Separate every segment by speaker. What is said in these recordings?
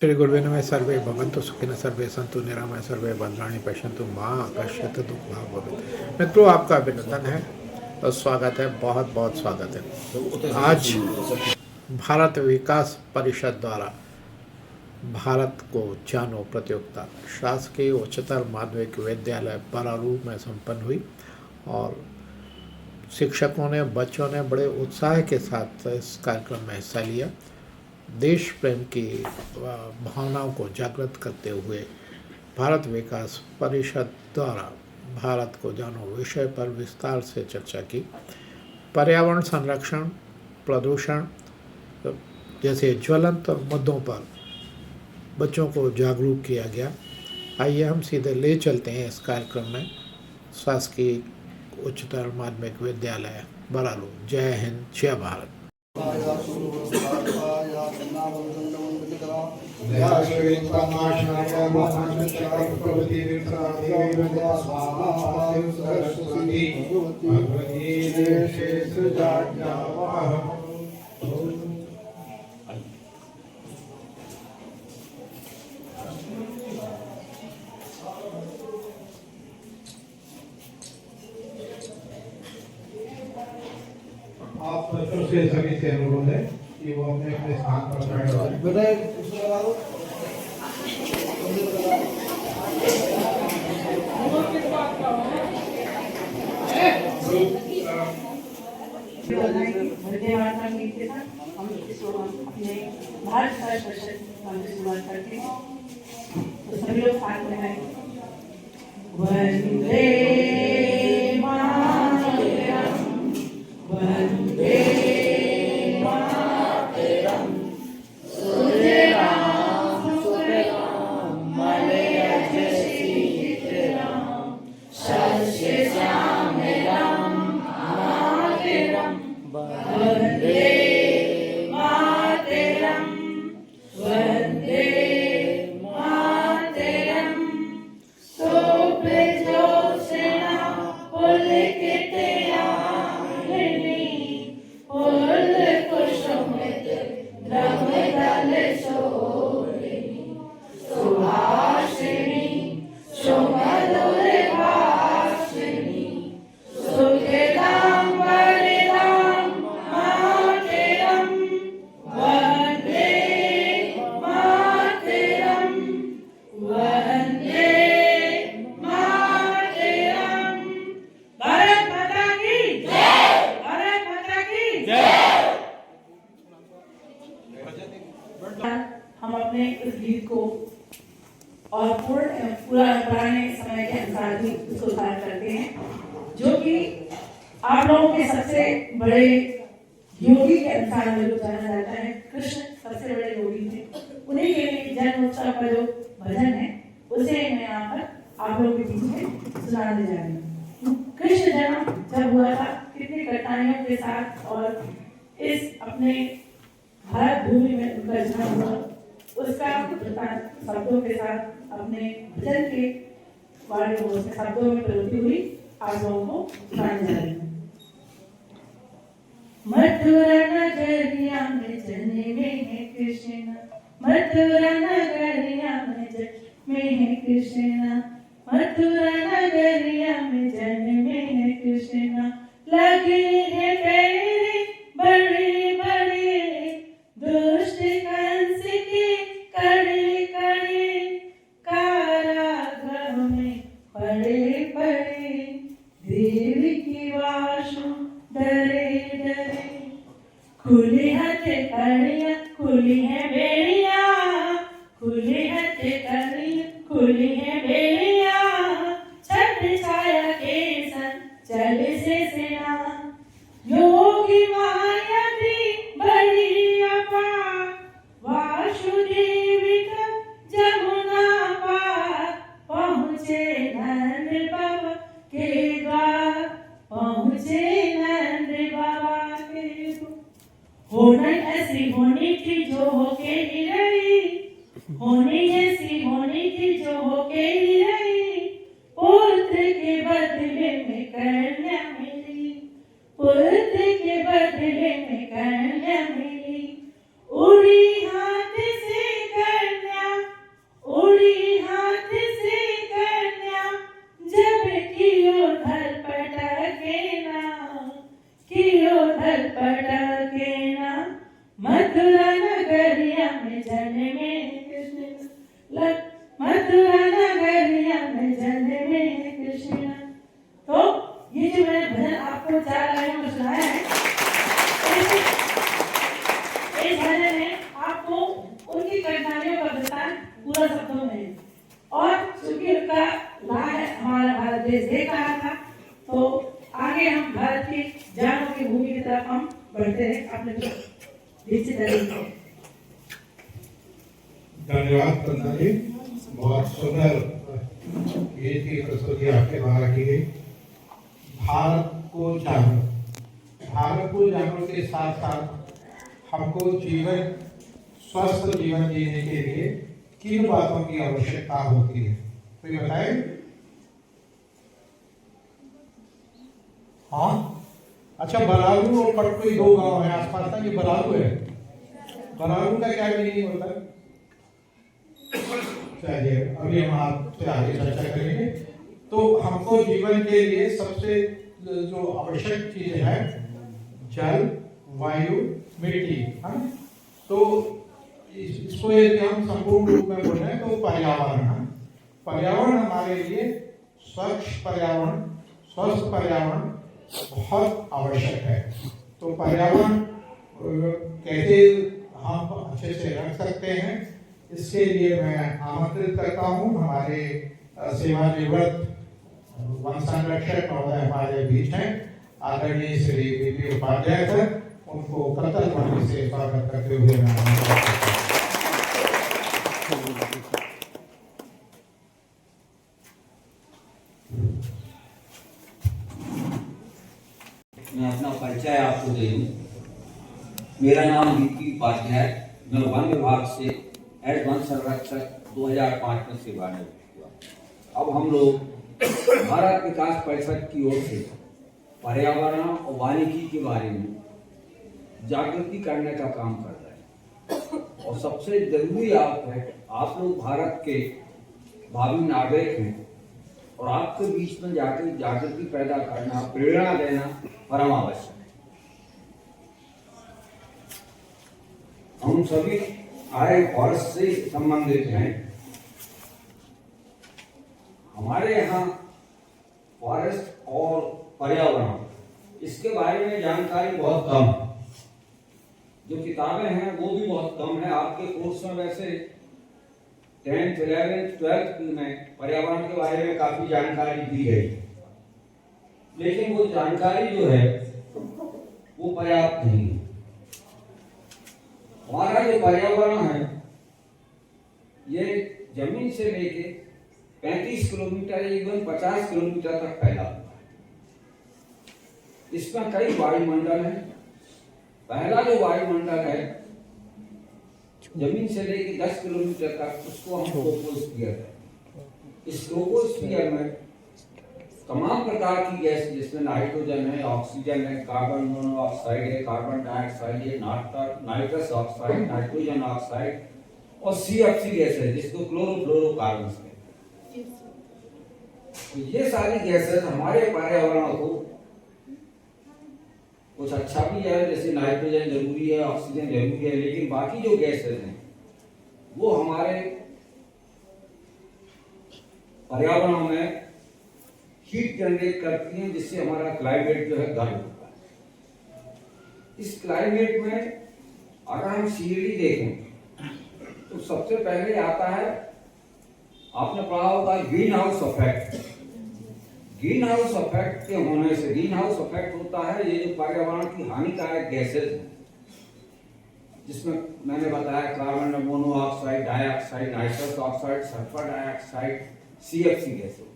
Speaker 1: श्री गुरुवे नमः। सर्वे भवन्तु सुखिनः, सर्वे सन्तु निरामय, सर्वे भद्राणि पश्यन्तु मां कश्चित् दुःखभाग् भवेत्। मित्रों, आपका अभिनंदन है और स्वागत है, बहुत बहुत स्वागत है। आज भारत विकास परिषद द्वारा भारत को जानो प्रतियोगिता शासकीय उच्चतर माध्यमिक विद्यालय बरारू में संपन्न हुई और शिक्षकों ने, बच्चों ने बड़े उत्साह के साथ इस कार्यक्रम में हिस्सा लिया। देश प्रेम की भावनाओं को जागृत करते हुए भारत विकास परिषद द्वारा भारत को जानो विषय पर विस्तार से चर्चा की। पर्यावरण संरक्षण, प्रदूषण जैसे ज्वलंत मुद्दों पर बच्चों को जागरूक किया गया। आइए हम सीधे ले चलते हैं इस कार्यक्रम में शासकीय उच्चतर माध्यमिक विद्यालय बरारू। जय हिंद, जय भारत।
Speaker 2: आप बच्चों से सभी से अनुरोध है कि वो अपने अपने स्थान पर बैठे।
Speaker 3: भारत शुरुआत करते हैं तो सभी लोग साथ में हैं। वंदे मातरम, वंदे मातरम, सुजलाम सुफलाम मलयज शीतलाम शस्य श्यामलाम मातरम, वंदे मातरम, वंदे मातरम। सुप्रजोत्स्ना पुलकितयामिनी पुलकुसुमित द्रमदलशोभिनी सुहासिनी सुमधुरभाषिणी सुखदां वरदां मातरं, वन्दे मातरं, वन्दे मातरं। भारत माता की जय, भारत माता की जय। हम अपने इस गीत को और पूरा पुराने समय के अनुसार भी इसको धारण करते हैं, जो कि आप लोगों के सबसे बड़े योगी के अनुसार जो जाना जाता है। कृष्ण सबसे बड़े योगी थे, उन्हीं के लिए जन्म उत्सव का जो भजन है उसे मैं यहाँ पर आप लोगों के बीच में सुनाने जा रही हूँ। कृष्ण जन्म जब हुआ था, कितनी कठिनाइयों के साथ और इस अपने भारत भूमि में उनका जन्म हुआ, उसका शब्दों के साथ अपने भजन के वाणी शब्दों में प्रवृत्ति हुई आप लोगों को सुनाने जा रही हूँ। मथुरा नगरिया में जन्मे हैं कृष्ण, मथुरा नगरिया में जन्मे हैं कृष्ण, मथुरा नगरिया में जन्मे हैं कृष्ण। लगी है तेरी बड़ी बड़ी दुष्ट कंस की कड़ी कड़ी, कारागृह में पड़े पड़े देवी की वासु डरे डरे। खुली हथकड़ियाँ खुली है बेड़ियाँ, खुली हथकड़ियाँ खुली है बेड़ियाँ, छत्र छाया के संग चले से सेना। योगी माया थी बड़ी अपार, वासुदेव का जमुना पार, पहुँचे नंद बाबा के द्वार, पहुँचे नंद बाबा के द्वार। होनी ऐसी होनी थी जो होके ही रही, होनी ऐसी होनी थी जो होके ही रही, पुत्र के बदले में कन्या मिली, पुत्र के बदले में कन्या मिली। उड़ी हाथ से कन्या पूरा शब्दों में। और चूंकि उनका हमारा भारत देश देख रहा था, तो आगे हम भारत की जानों की भूमि की तरफ हम बढ़ते हैं अपने निश्चित तरीके।
Speaker 2: धन्यवाद प्रधान जी, बहुत सुंदर गीत की प्रस्तुति आपके द्वारा की गई। भारत को जानो के साथ साथ हमको स्वस्थ जीवन जीने के लिए किन बातों की आवश्यकता होती है, तो ये बताएं। हाँ, अच्छा, बरालू और पटकोई दो गांव है आसपास का, ये बरालू है। बरालू का क्या मीनिंग होता है? चलिए अभी हम आपसे आगे चर्चा करेंगे। तो हमको जीवन के लिए सबसे जो आवश्यक चीज है, जल, वायु, मिट्टी, हाँ? तो इसको यदि हम संपूर्ण रूप में बोले तो पर्यावरण है। पर्यावरण हमारे लिए स्वच्छ पर्यावरण, स्वस्थ पर्यावरण बहुत आवश्यक है। तो पर्यावरण कैसे हम अच्छे से रख सकते हैं, इसके लिए मैं आमंत्रित करता हूं हमारे सेवानिवृत्त वन संरक्षक महोदय हमारे बीच हैं, आदरणीय श्री बीपी उपाध्याय सर। उनको कतल ध्वनि से स्वागत करते हुए
Speaker 4: मैं अपना परिचय आपको दे दूं। मेरा नाम बीपी उपाध्याय, मैं वन विभाग से एज वन संरक्षक 2005 में सेवानिवृत्त हुआ। अब हम लोग भारत विकास परिषद की ओर से पर्यावरण और वानिकी के बारे में जागृति करने का काम कर रहे हैं। और सबसे जरूरी आप लोग भारत के भावी नागरिक हैं और आपके बीच में जाकर जागृति पैदा करना, प्रेरणा देना परम आवश्यक है। हम सभी आए फॉरेस्ट से संबंधित हैं। हमारे यहाँ फॉरेस्ट और पर्यावरण इसके बारे में जानकारी बहुत कम है। जो किताबें हैं वो भी बहुत कम है। आपके कोर्स में वैसे 10th, 11th, 12th में पर्यावरण के बारे में काफी जानकारी दी गई, लेकिन वो जानकारी जो है वो पर्याप्त नहीं है। हमारा जो पर्यावरण है ये जमीन से लेके 35 किलोमीटर, इवन 50 किलोमीटर तक फैला हुआ है। इसमें कई वायुमंडल है। पहला जो वायुमंडल है जमीन से लेके 10 किलोमीटर तक, उसको हम ट्रोपोस्फियर है। इस ट्रोपोस्फियर में तमाम प्रकार की गैस, जिसमें नाइट्रोजन है, ऑक्सीजन है, कार्बन मोनोऑक्साइड है, कार्बन डाइऑक्साइड है, नाइट्रस ऑक्साइड, नाइट्रोजन ऑक्साइड और CFC गैस है, जिसको क्लोरोफ्लोरोकार्बन कहते हैं। तो ये सारी गैसेस हमारे पर्यावरण को कुछ अच्छा भी है, जैसे नाइट्रोजन जरूरी है, ऑक्सीजन जरूरी है, लेकिन बाकी जो गैसेस हैं वो हमारे पर्यावरण में हीट जनरेट करती हैं, जिससे हमारा क्लाइमेट जो है गर्म होता है। इस क्लाइमेट में अगर हम सीढ़ी देखें तो सबसे पहले आता है, आपने पढ़ा होगा green house effect. Green house effect के होने से, ग्रीन हाउस इफेक्ट होता है ये जो पर्यावरण की हानिकारक गैसेज हैं, जिसमें मैंने बताया carbon monoxide, dioxide, nitrous oxide, sulphur dioxide, CFC gases.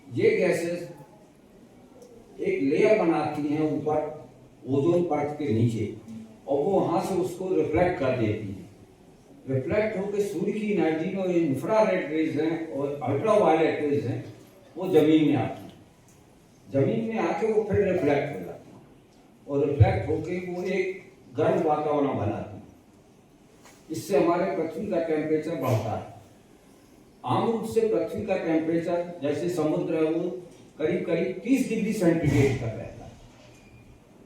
Speaker 4: ये गैसेस एक लेयर बनाती हैं ऊपर ओजोन परत के नीचे, और वो वहां से उसको रिफ्लेक्ट कर देती हैं। रिफ्लेक्ट होकर सूर्य की एनर्जी में इंफ्रारेड रेज हैं और अल्ट्रावायलेट रेज हैं, वो जमीन में आती हैं। जमीन में आके वो फिर रिफ्लेक्ट हो जाती हैं और रिफ्लेक्ट होकर वो एक गर्म वातावरण बनाती हैं। इससे हमारे पृथ्वी का टेम्परेचर बढ़ता है। आम रूप से पृथ्वी का टेम्परेचर, जैसे समुद्र है, वो करीब करीब 30 डिग्री सेंटीग्रेड तक रहता है।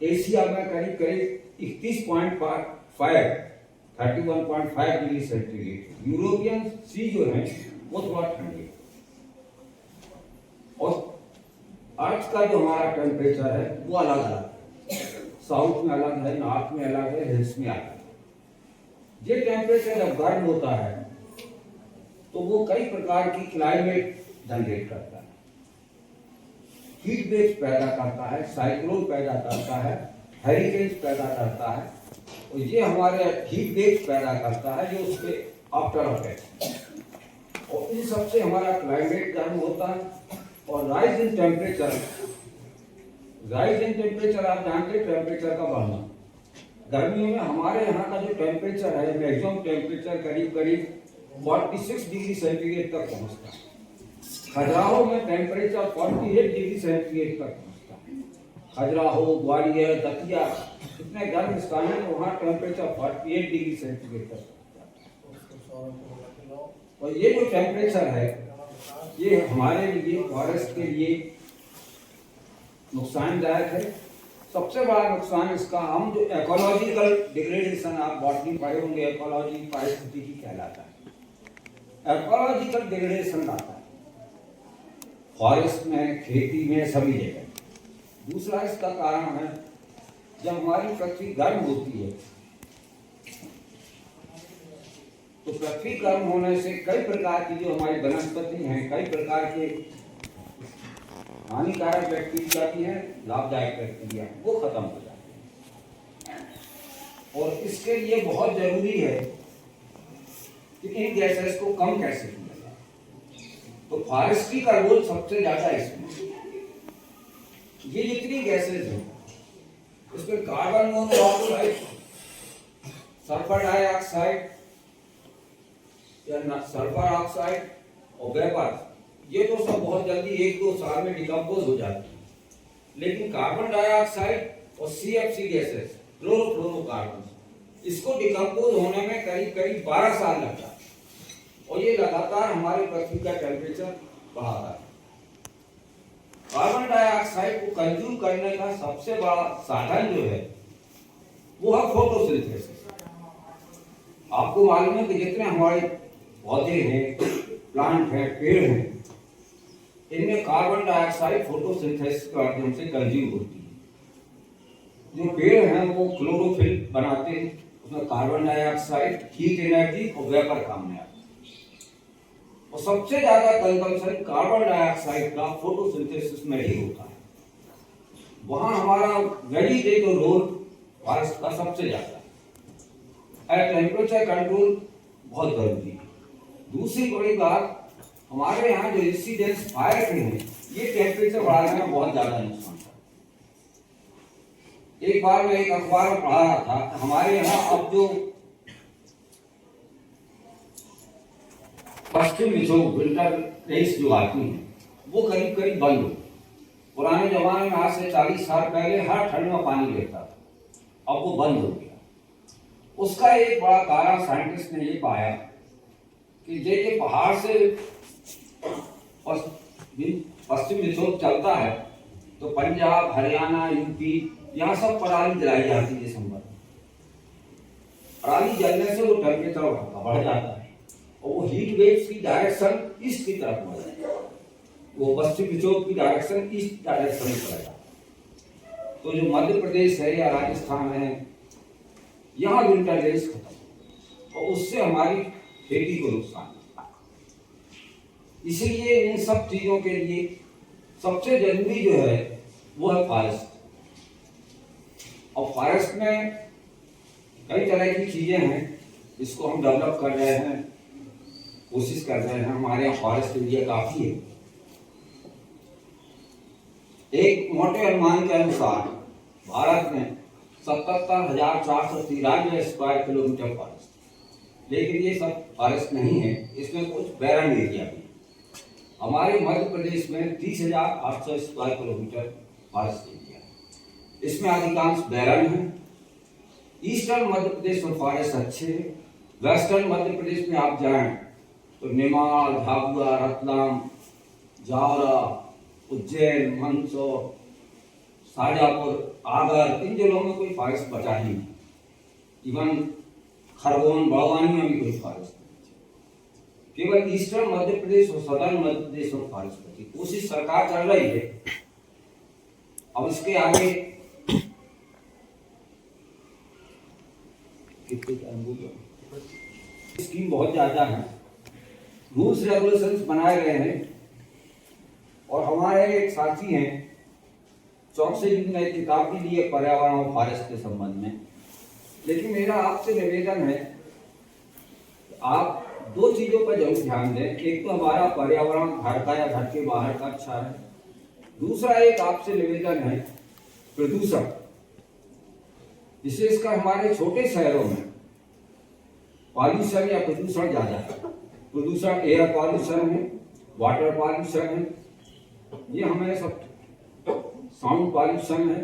Speaker 4: एशिया में करीब करीब 31.5 डिग्री सेंटीग्रेड। यूरोपियन सी जो है वो थोड़ा ठंडी है। और अर्थ का जो हमारा टेम्परेचर है वो अलग अलग है। साउथ में अलग है, नॉर्थ में अलग है, हिल्स में अलग है। ये टेम्परेचर जब गर्म होता है तो वो कई प्रकार की क्लाइमेट जनरेट करता है, हीट वेव्स पैदा करता है, साइक्लोन पैदा करता है, हरिकेन्स पैदा करता है, और ये हमारे हीट वेव्स पैदा करता है जो उसके आफ्टर इफेक्ट, और इन सबसे हमारा क्लाइमेट गर्म होता है। और राइज इन टेम्परेचर आप जानते हैं टेम्परेचर का बढ़ना। गर्मियों में हमारे यहाँ का जो टेम्परेचर है, मैक्सिमम टेम्परेचर करीब करीब 46 डिग्री सेंटीग्रेड तक पहुँचता है। खजुराहो में टेम्परेचर 48 डिग्री सेंटीग्रेड तक पहुँचता है। खजुराहो, ग्वालियर, दतिया इतने गर्म स्थान है, तो वहाँ टेम्परेचर 48 डिग्री सेंटीग्रेड तक पहुँचता है। और ये जो टेम्परेचर है, ये हमारे लिए, फॉरेस्ट के लिए नुकसानदायक है। सबसे बड़ा नुकसान इसका, हम जो इकोलॉजिकल डिग्रेडेशन, आप बॉटनी पढ़े होंगे, इकोलॉजी पारिस्थितिकी कहलाता है। इकोलॉजिकल डिग्रेडेशन आता है फॉरेस्ट में, खेती में, सभी जगह। दूसरा इसका कारण है, जब हमारी पृथ्वी गर्म होती है तो पृथ्वी गर्म होने से कई प्रकार की जो हमारी वनस्पति हैं, कई प्रकार के हानिकारक बैक्टीरिया की हैं, लाभदायक बैक्टीरिया, वो खत्म हो जाते हैं। और इसके लिए बहुत जरूरी है कि इन गैसेस को कम कैसे किया जाए। तो फॉरेस्ट्री का रोल सबसे ज्यादा इसमें। ये जितनी गैसेस हैं, इसमें कार्बन मोनोऑक्साइड, सल्फर डाइऑक्साइड या सल्फर ऑक्साइड और वेपर, ये तो सब बहुत जल्दी 1-2 साल में डिकम्पोज हो जाती है। लेकिन कार्बन डाइऑक्साइड और CFC गैसेस, क्लोरोफ्लोरोकार्बन, इसको डिकम्पोज होने में करीब करीब 12 साल लगता है, और ये लगातार हमारी पृथ्वी का टेम्परेचर बढ़ाता है। कार्बन डाइऑक्साइड को कंज्यूम करने का सबसे बड़ा साधन जो है वो है फोटोसिंथेसिस। आपको मालूम है कि जितने हमारे पौधे हैं, प्लांट हैं, पेड़ हैं, इनमें कार्बन डाइऑक्साइड फोटोसिंथेसिस के माध्यम से कंज्यूम होती है। जो पेड़ हैं वो क्लोरोफिल बनाते हैं, उसमें कार्बन डाइऑक्साइड, हीट एनर्जी और वेपर काम में आती है। और सबसे ज्यादा कंजम्पशन कार्बन डाइऑक्साइड का फोटोसिंथेसिस में ही होता है। वहां हमारा वेजिटेटिव रोल फॉरेस्ट का सबसे ज्यादा है। टेम्परेचर कंट्रोल बहुत जरूरी है। दूसरी बड़ी बात, हमारे यहाँ जो इंसिडेंस फायर के हैं, ये टेम्परेचर बढ़ाने में बहुत ज्यादा नुकसान था। एक बार मैं एक अखबार में पढ़ा रहा था कि हमारे यहाँ अब जो पश्चिमी जो विंटर रेस जो आती हैं, वो करीब करीब बंद हो। पुराने जमाने में, आज से 40 साल पहले, हर ठंड में पानी गिरता था, अब वो बंद हो गया। उसका एक बड़ा कारण साइंटिस्ट ने ये पाया कि जैसे पहाड़ से पश्चिम विक्षोभ चलता है, तो पंजाब, हरियाणा, यूपी, यहाँ सब पराली जलाई जाती है दिसंबर में। पराली जलने से वो टेम्परेचर बढ़ जाता है, और वो हीट वेव्स की डायरेक्शन ईस्ट की तरफ हो जाती है। वो पश्चिम विक्षोभ की डायरेक्शन ईस्ट डायरेक्शन में चला जाता है। तो जो मध्य प्रदेश है या राजस्थान है, यहाँ विंटर डेज खत्म, और उससे हमारी खेती को नुकसान। इसलिए इन सब चीजों के लिए सबसे जरूरी जो है वो है फॉरेस्ट। और फॉरेस्ट में कई तरह की चीजें हैं जिसको हम डेवलप कर रहे हैं, कोशिश कर रहे हैं। हमारे यहाँ फॉरेस्ट एरिया काफी है। एक मोटे अनुमान के अनुसार भारत में 77,493 स्क्वायर किलोमीटर फॉरेस्ट, लेकिन ये सब फॉरेस्ट नहीं है, इसमें कुछ बैरन एरिया भी। हमारे मध्य प्रदेश में 30,800 स्क्वायर किलोमीटर फॉरेस्ट एरिया, इसमें अधिकांश बैरन है। ईस्टर्न मध्य प्रदेश में फॉरेस्ट अच्छे हैं। वेस्टर्न मध्य प्रदेश में आप जाएं तो निमाड़, झाबुआ, रतलाम, जावरा, उज्जैन, मंदसौर, शाजापुर, आगर, इन जिलों में कोई फॉरेस्ट बचा ही नहीं। इवन खरगोन, बड़वानी में भी कोई फॉरेस्ट नहीं। केवल ईस्टर्न मध्य प्रदेश और सदर्न मध्य प्रदेश में फॉरेस्ट बची। कोशिश सरकार कर रही है। अब इसके आगे कितने स्कीम बहुत ज्यादा है। रूल्स रेगुलेशंस बनाए गए हैं। और हमारे एक साथी हैं चौकसी जी ने किताब भी दी है पर्यावरण और फॉरेस्ट के संबंध में। लेकिन मेरा आपसे निवेदन है आप दो चीजों पर जरूर ध्यान दें। एक तो हमारा पर्यावरण घर का या घर के बाहर का अच्छा है, दूसरा एक आपसे निवेदन है प्रदूषण, विशेषकर हमारे छोटे शहरों में पॉल्यूशन या प्रदूषण ज्यादा है। प्रदूषण एयर पॉल्यूशन है, वाटर पॉल्यूशन है, ये हमें सब साउंड पॉल्यूशन है,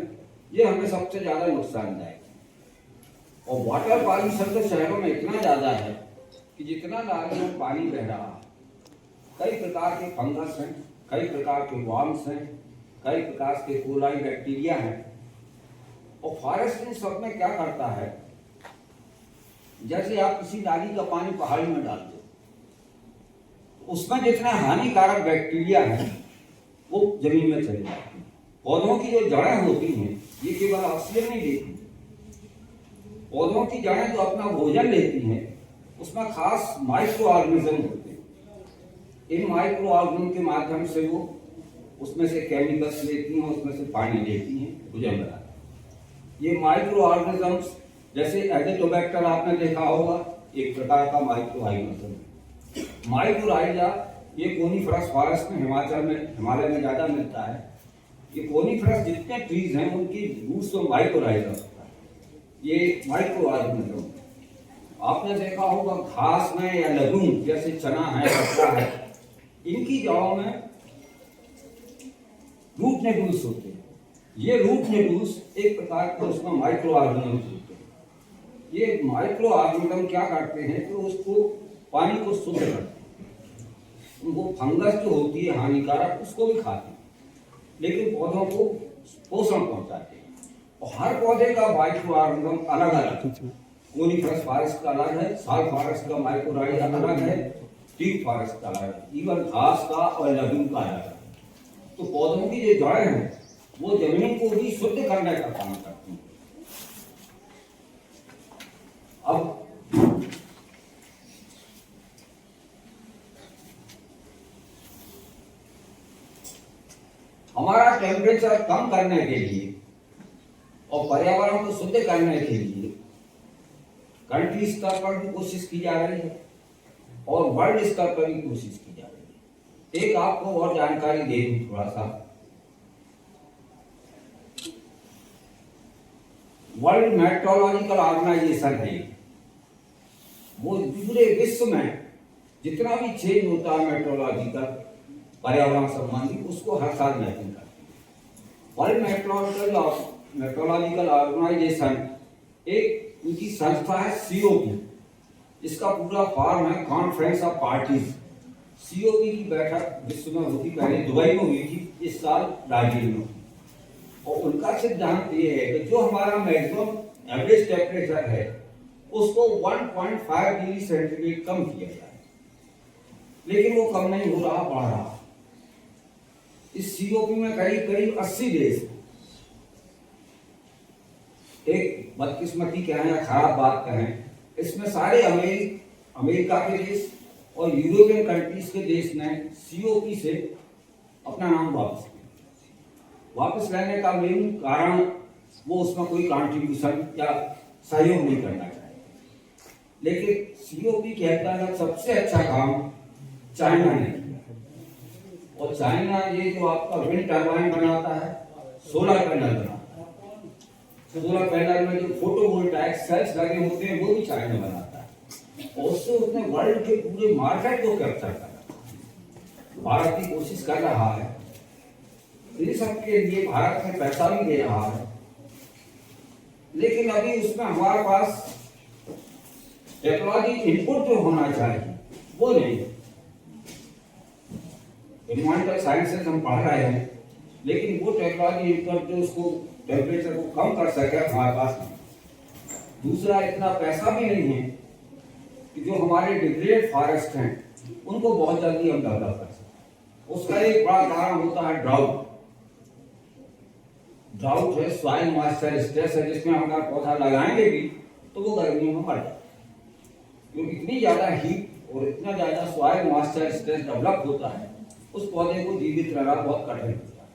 Speaker 4: ये हमें सबसे ज्यादा नुकसानदायक है। और वाटर पॉल्यूशन तो शहरों में इतना ज्यादा है कि जितना नालियों में पानी बह रहा है, कई प्रकार के फंगस हैं, कई प्रकार के वर्म्स हैं, कई प्रकार के कोलाई बैक्टीरिया हैं। और फॉरेस्ट इन सब में क्या करता है, जैसे आप किसी नाली का पानी पहाड़ी में डाल दो, उसमें जितना हानिकारक बैक्टीरिया है वो जमीन में चले जाते हैं। पौधों की जो जड़ें होती हैं ये केवल ऑक्सीजन नहीं देती, पौधों की जड़ें जो अपना भोजन लेती हैं उसमें खास माइक्रो ऑर्गेनिज्म होते हैं। इन माइक्रो ऑर्गेनिज्म के माध्यम से वो उसमें से केमिकल्स लेती हैं, उसमें से पानी लेती हैं, भोजन बनाती हैं। ये माइक्रो ऑर्गेनिजम्स जैसे एडेटोबैक्टर आपने देखा होगा, एक प्रकार का माइक्रो ऑर्गेनिज्म। माइक्रोराइजा ये कोनीफरस फॉरेस्ट में हिमालय में ज्यादा मिलता है। ये कोनीफरस जितने ट्रीज हैं उनकी रूट्स में माइक्रोराइजा होता है, ये माइक्रो ऑर्गेनिज्म। आपने देखा होगा घास में या लगून जैसे चना है, पत्ता है, इनकी जड़ों में रूट नेडुल्स होते हैं। ये रूट नेडुल्स एक प्रकार के उसमें माइक्रो ऑर्गेनिज्म होते हैं। ये माइक्रो ऑर्गेनिज्म क्या करते हैं कि उसको पानी को शुद्ध करते हैं। वो फंगस जो होती है हानिकारक उसको भी खाते हैं, लेकिन पौधों को पोषण पहुंचाते हैं। और हर पौधे का माइक्रो ऑर्गेनिज्म अलग अलग, कोनीफरस फॉरेस्ट का अलग है, साल फॉरेस्ट का माइक्रोराइजा अलग है, टीक फॉरेस्ट का अलग है, इवन घास का और लगून का अलग है। तो पौधों की जो जड़ें हैं वो जमीन को भी शुद्ध करने का काम करती हैं। अब हमारा टेम्परेचर कम करने के लिए और पर्यावरण को शुद्ध करने के लिए कंट्री स्तर पर भी कोशिश की जा रही है और वर्ल्ड स्तर पर भी कोशिश की जा रही है। एक आपको और जानकारी दे दूं थोड़ा सा, वर्ल्ड मेट्रोलॉजिकल ऑर्गेनाइजेशन है, वो पूरे विश्व में जितना भी चेंज होता है मेट्रोलॉजिकल पर्यावरण संबंधी उसको हर साल मैपिंग करती है। वर्ल्ड मेट्रोलॉजिकल ऑर्गेनाइजेशन एक उनकी संस्था है COP, इसका पूरा फॉर्म है कॉन्फ्रेंस ऑफ पार्टीज। COP की बैठक विश्व में होती पहले दुबई में हुई थी, इस साल दार्जिलिंग में। और उनका सिद्धांत ये है कि जो हमारा मैक्सिमम एवरेज टेम्परेचर है उसको 1.5 डिग्री सेंटीग्रेड कम किया जाए, लेकिन वो कम नहीं हो रहा, बढ़ रहा। इस COP में करीब 80 देश, एक बदकिस्मती कहें या खराब बात कहें, इसमें सारे अमेरिका के देश और यूरोपियन कंट्रीज के देश ने COP से अपना नाम वापस लेने का मेन कारण वो उसमें कोई कंट्रीब्यूशन या सहयोग नहीं करना चाहे। लेकिन COP कहता है सबसे अच्छा काम चाइना ने किया। और चाइना ये जो आपका विंड टर्बाइन बनाता है, सोलर पैनल बनाता है, सोलर पैनल में जो फोटोवोल्टाइक सेल्स लगे होते हैं वो भी चाइना बनाता है। और उससे उसने वर्ल्ड के पूरे मार्केट को कैप्चर करा। भारत की कोशिश कर रहा है, इन सब के लिए भारत में पैसा भी दे रहा है, लेकिन अभी उसमें हमारे पास टेक्नोलॉजी इनपुट जो होना चाहिए वो नहीं। एनवायरमेंटल साइंसेस हम पढ़ रहे हैं, लेकिन वो टेक्नोलॉजी इनपुट जो उसको टेम्परेचर को कम कर सके हमारे पास नहीं। दूसरा, इतना पैसा भी नहीं है कि जो हमारे डिग्रेडेड फॉरेस्ट हैं उनको बहुत जल्दी हम डेवलप कर सकें। उसका एक बड़ा कारण होता है ड्राउट है, सॉइल मॉइस्चर स्ट्रेस है, जिसमें हमारा पौधा लगाएंगे भी तो वो गर्मी में मर जाए, क्योंकि इतनी ज्यादा हीट और इतना ज्यादा सॉइल मॉइस्चर स्ट्रेस डेवलप होता है, उस पौधे को जीवित रहना बहुत कठिन होता है।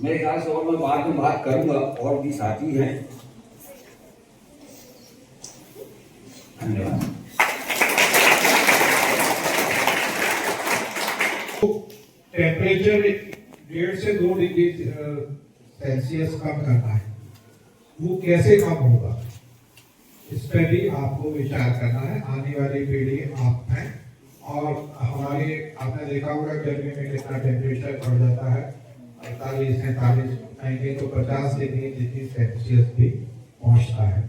Speaker 4: मेरे ख्याल से और मैं बाद में बात करूंगा, और भी साथी हैं। धन्यवाद।
Speaker 2: टेम्परेचर 1.5 से 2 डिग्री सेल्सियस कम करना है, वो कैसे कम होगा इस पर भी आपको विचार करना है। आने वाली पीढ़ी आप हैं, और हमारे आपने देखा होगा गर्मी में कितना टेम्परेचर बढ़ जाता है, 48-47 कहेंगे तो 50 डिग्री सेल्सियस भी पहुंचता है।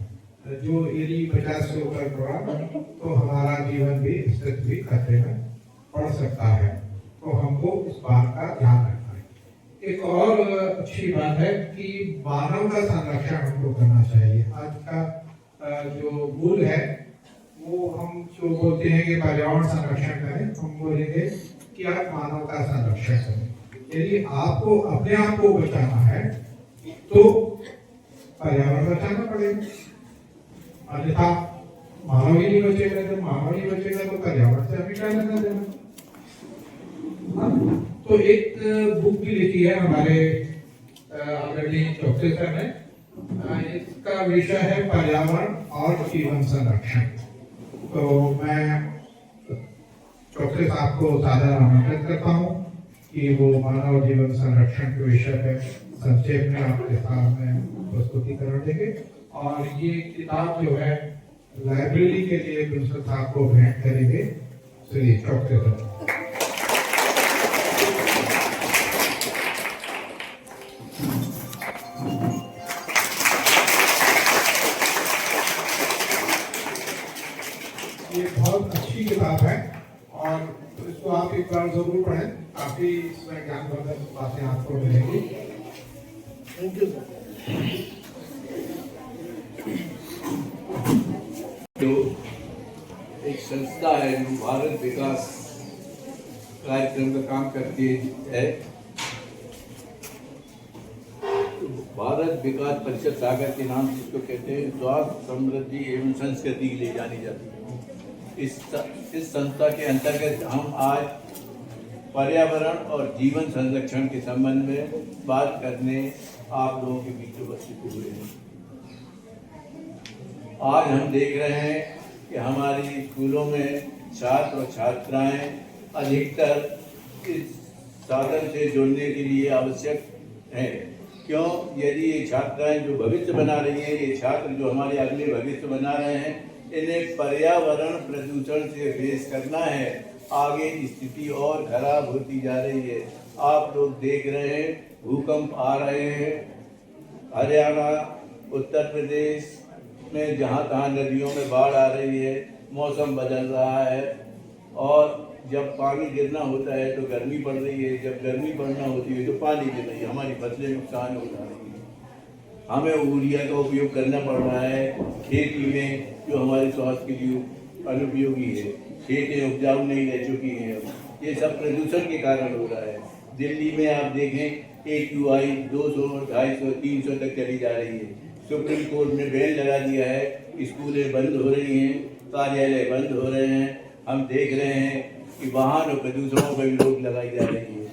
Speaker 2: जो यदि 50 से ऊपर बढ़ा तो हमारा जीवन भी अस्तित्व भी खतरे में पड़ सकता है। तो हमको इस बात का ध्यान रखना है। एक और अच्छी बात है कि मानव का संरक्षण हमको करना चाहिए। आज का जो मूल है वो हम जो बोलते हैं कि पर्यावरण संरक्षण करें, हम बोलेंगे कि आप मानव का संरक्षण करें। यदि आपको अपने आप को बचाना है तो पर्यावरण बचाना पड़ेगा, अन्यथा मानव ही नहीं बचेगा। जब मानव नहीं बचेगा तो पर्यावरण से हमें क्या लेना देना। तो एक बुक भी लिखी है हमारे आदरणीय चौकसे सर ने, इसका विषय है पर्यावरण और जीवन संरक्षण। तो मैं चौकसे साहब को सादर आमंत्रित करता हूँ कि वो मानव जीवन संरक्षण के विषय पे संक्षेप में आपके सामने प्रस्तुतिकरण देंगे। और ये किताब जो है लाइब्रेरी के लिए प्रिंसिपल साहब को भेंट करेंगे श्री चौकसे सर। ये बहुत अच्छी किताब है और इसको आप एक बार जरूर पढ़ें, काफी इसमें ज्ञानवर्धक बातें आपको मिलेंगी। Thank you sir.
Speaker 5: जो एक संस्था है जो भारत विकास कार्यक्रम का काम करती है, भारत विकास परिषद सागर के नाम से इसको कहते हैं, स्वास्थ्य समृद्धि एवं संस्कृति के लिए जानी जाती है। इस संस्था के अंतर्गत हम आज पर्यावरण और जीवन संरक्षण के संबंध में बात करने आप लोगों के बीच उपस्थित हुए हैं। आज हम देख रहे हैं कि हमारी स्कूलों में छात्र और छात्राएं अधिकतर इस साधन से जुड़ने के लिए आवश्यक हैं। क्यों? यदि ये छात्राएं जो भविष्य बना रही हैं, ये छात्र जो हमारे अगले भविष्य बना रहे हैं, इन्हें पर्यावरण प्रदूषण से फेस करना है। आगे स्थिति और खराब होती जा रही है। आप लोग देख रहे हैं भूकंप आ रहे हैं, हरियाणा उत्तर प्रदेश में जहाँ तहाँ नदियों में बाढ़ आ रही है, मौसम बदल रहा है। और जब पानी गिरना होता है तो गर्मी पड़ रही है, जब गर्मी पड़ना होती है तो पानी गिर रही है, हमारी फसलें नुकसान हो जा रही है। हमें यूरिया का उपयोग करना पड़ रहा है खेती में, जो हमारे स्वास्थ्य के लिए अनुपयोगी है। खेतें उपजाऊ नहीं रह चुकी हैं। ये सब प्रदूषण के कारण हो रहा है। दिल्ली में आप देखें AQI 200, 250, 300 तक चली जा रही है। सुप्रीम कोर्ट ने बैन लगा दिया है, स्कूलें बंद हो रही हैं, कार्यालय बंद हो रहे हैं। हम देख रहे हैं कि वाहन और प्रदूषणों पर भी रोक लगाई जा रही है।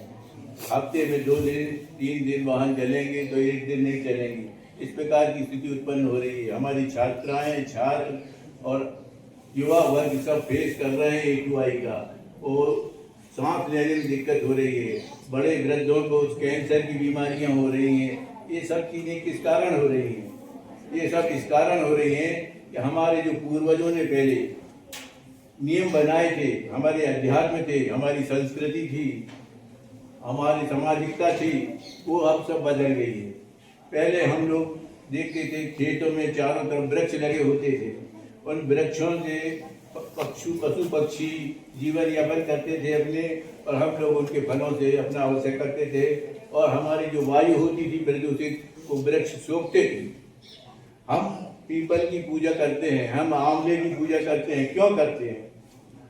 Speaker 5: हफ्ते में 2 दिन 3 दिन वाहन चलेंगे तो 1 दिन नहीं चलेंगे। इस प्रकार की स्थिति उत्पन्न हो रही है। हमारी छात्राएं, छात्र और युवा वर्ग सब फेस कर रहे हैं AQI का, और सांस लेने में दिक्कत हो रही है। बड़े वृद्धों को कैंसर की बीमारियां हो रही हैं। ये सब चीज़ें किस कारण हो रही हैं? ये सब इस कारण हो रही हैं कि हमारे जो पूर्वजों ने पहले नियम बनाए थे, हमारे अध्यात्म थे, हमारी संस्कृति थी, हमारी सामाजिकता थी, वो अब सब बदल गई है। पहले हम लोग देखते थे खेतों में चारों तरफ वृक्ष लगे होते थे, उन वृक्षों से पशु पक्षी जीवन यापन करते थे अपने, और हम लोग उनके फलों से अपना आवश्यक करते थे। और हमारी जो वायु होती थी प्रदूषित, वो वृक्ष सोखते थे। हम पीपल की पूजा करते हैं, हम आंवले की पूजा करते हैं। क्यों करते हैं?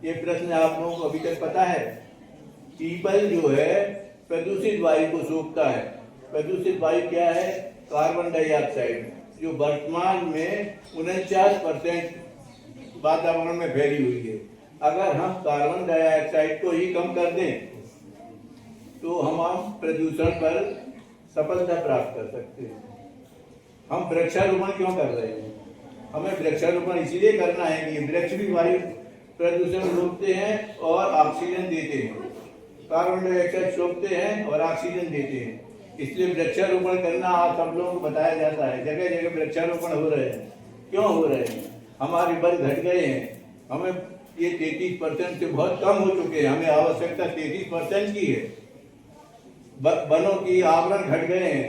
Speaker 5: ये प्रश्न आप लोगों को अभी तक पता है? पीपल जो है प्रदूषित वायु को सोखता है। प्रदूषित वायु क्या है? कार्बन डाइऑक्साइड, जो वर्तमान में 49% वातावरण में फैली हुई है। अगर हम कार्बन डाइऑक्साइड को ही कम कर दें तो हम प्रदूषण पर सफलता प्राप्त कर सकते हैं। हम वृक्षारोपण क्यों कर रहे हैं? हमें वृक्षारोपण इसलिए करना है कि वृक्ष भी वायु प्रदूषण रोकते हैं और ऑक्सीजन देते हैं, कार्बन डाइऑक्साइड सोखते हैं और ऑक्सीजन देते हैं। इसलिए वृक्षारोपण करना आप सब लोगों को बताया जाता है, जगह जगह वृक्षारोपण हो रहे हैं। क्यों हो रहे हैं? हमारे वन घट गए हैं, हमें ये 33% से बहुत कम हो चुके हैं, हमें आवश्यकता 33% की है। वनों की आवरण घट गए हैं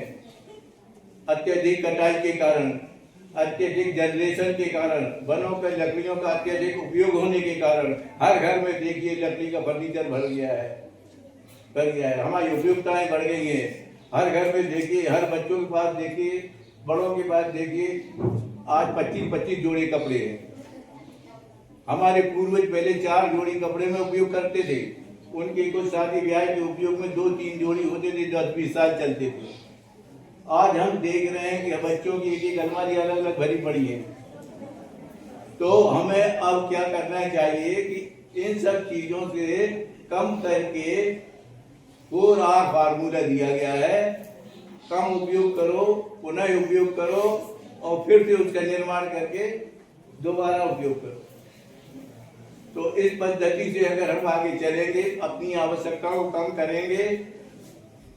Speaker 5: अत्यधिक कटाई के कारण, अत्यधिक जनरेशन के कारण, वनों पर लकड़ियों का अत्यधिक उपयोग होने के कारण हर घर में देखिए लकड़ी का फर्नीचर बढ़ गया है, हमारी उपयोगिताएं बढ़ गई हैं। हर घर में देखिए, हर बच्चों के पास देखिए, बड़ों के पास देखिए, आज 25-25 जोड़े कपड़े हैं। हमारे पूर्वज पहले 4 जोड़ी कपड़े में उपयोग करते थे, उनके कुछ शादी ब्याह के उपयोग में 2-3 जोड़ी होते थे, 10-20 साल चलते थे। आज हम देख रहे हैं कि बच्चों की एक अलमारी अलग अलग भरी पड़ी है। तो हमें अब क्या करना चाहिए कि इन सब चीजों से कम करके 4R फार्मूला दिया गया है, कम उपयोग करो, पुनः उपयोग करो और फिर से उसका निर्माण करके दोबारा उपयोग करो। तो इस पद्धति से अगर हम आगे चलेंगे, अपनी आवश्यकताओं को कम करेंगे,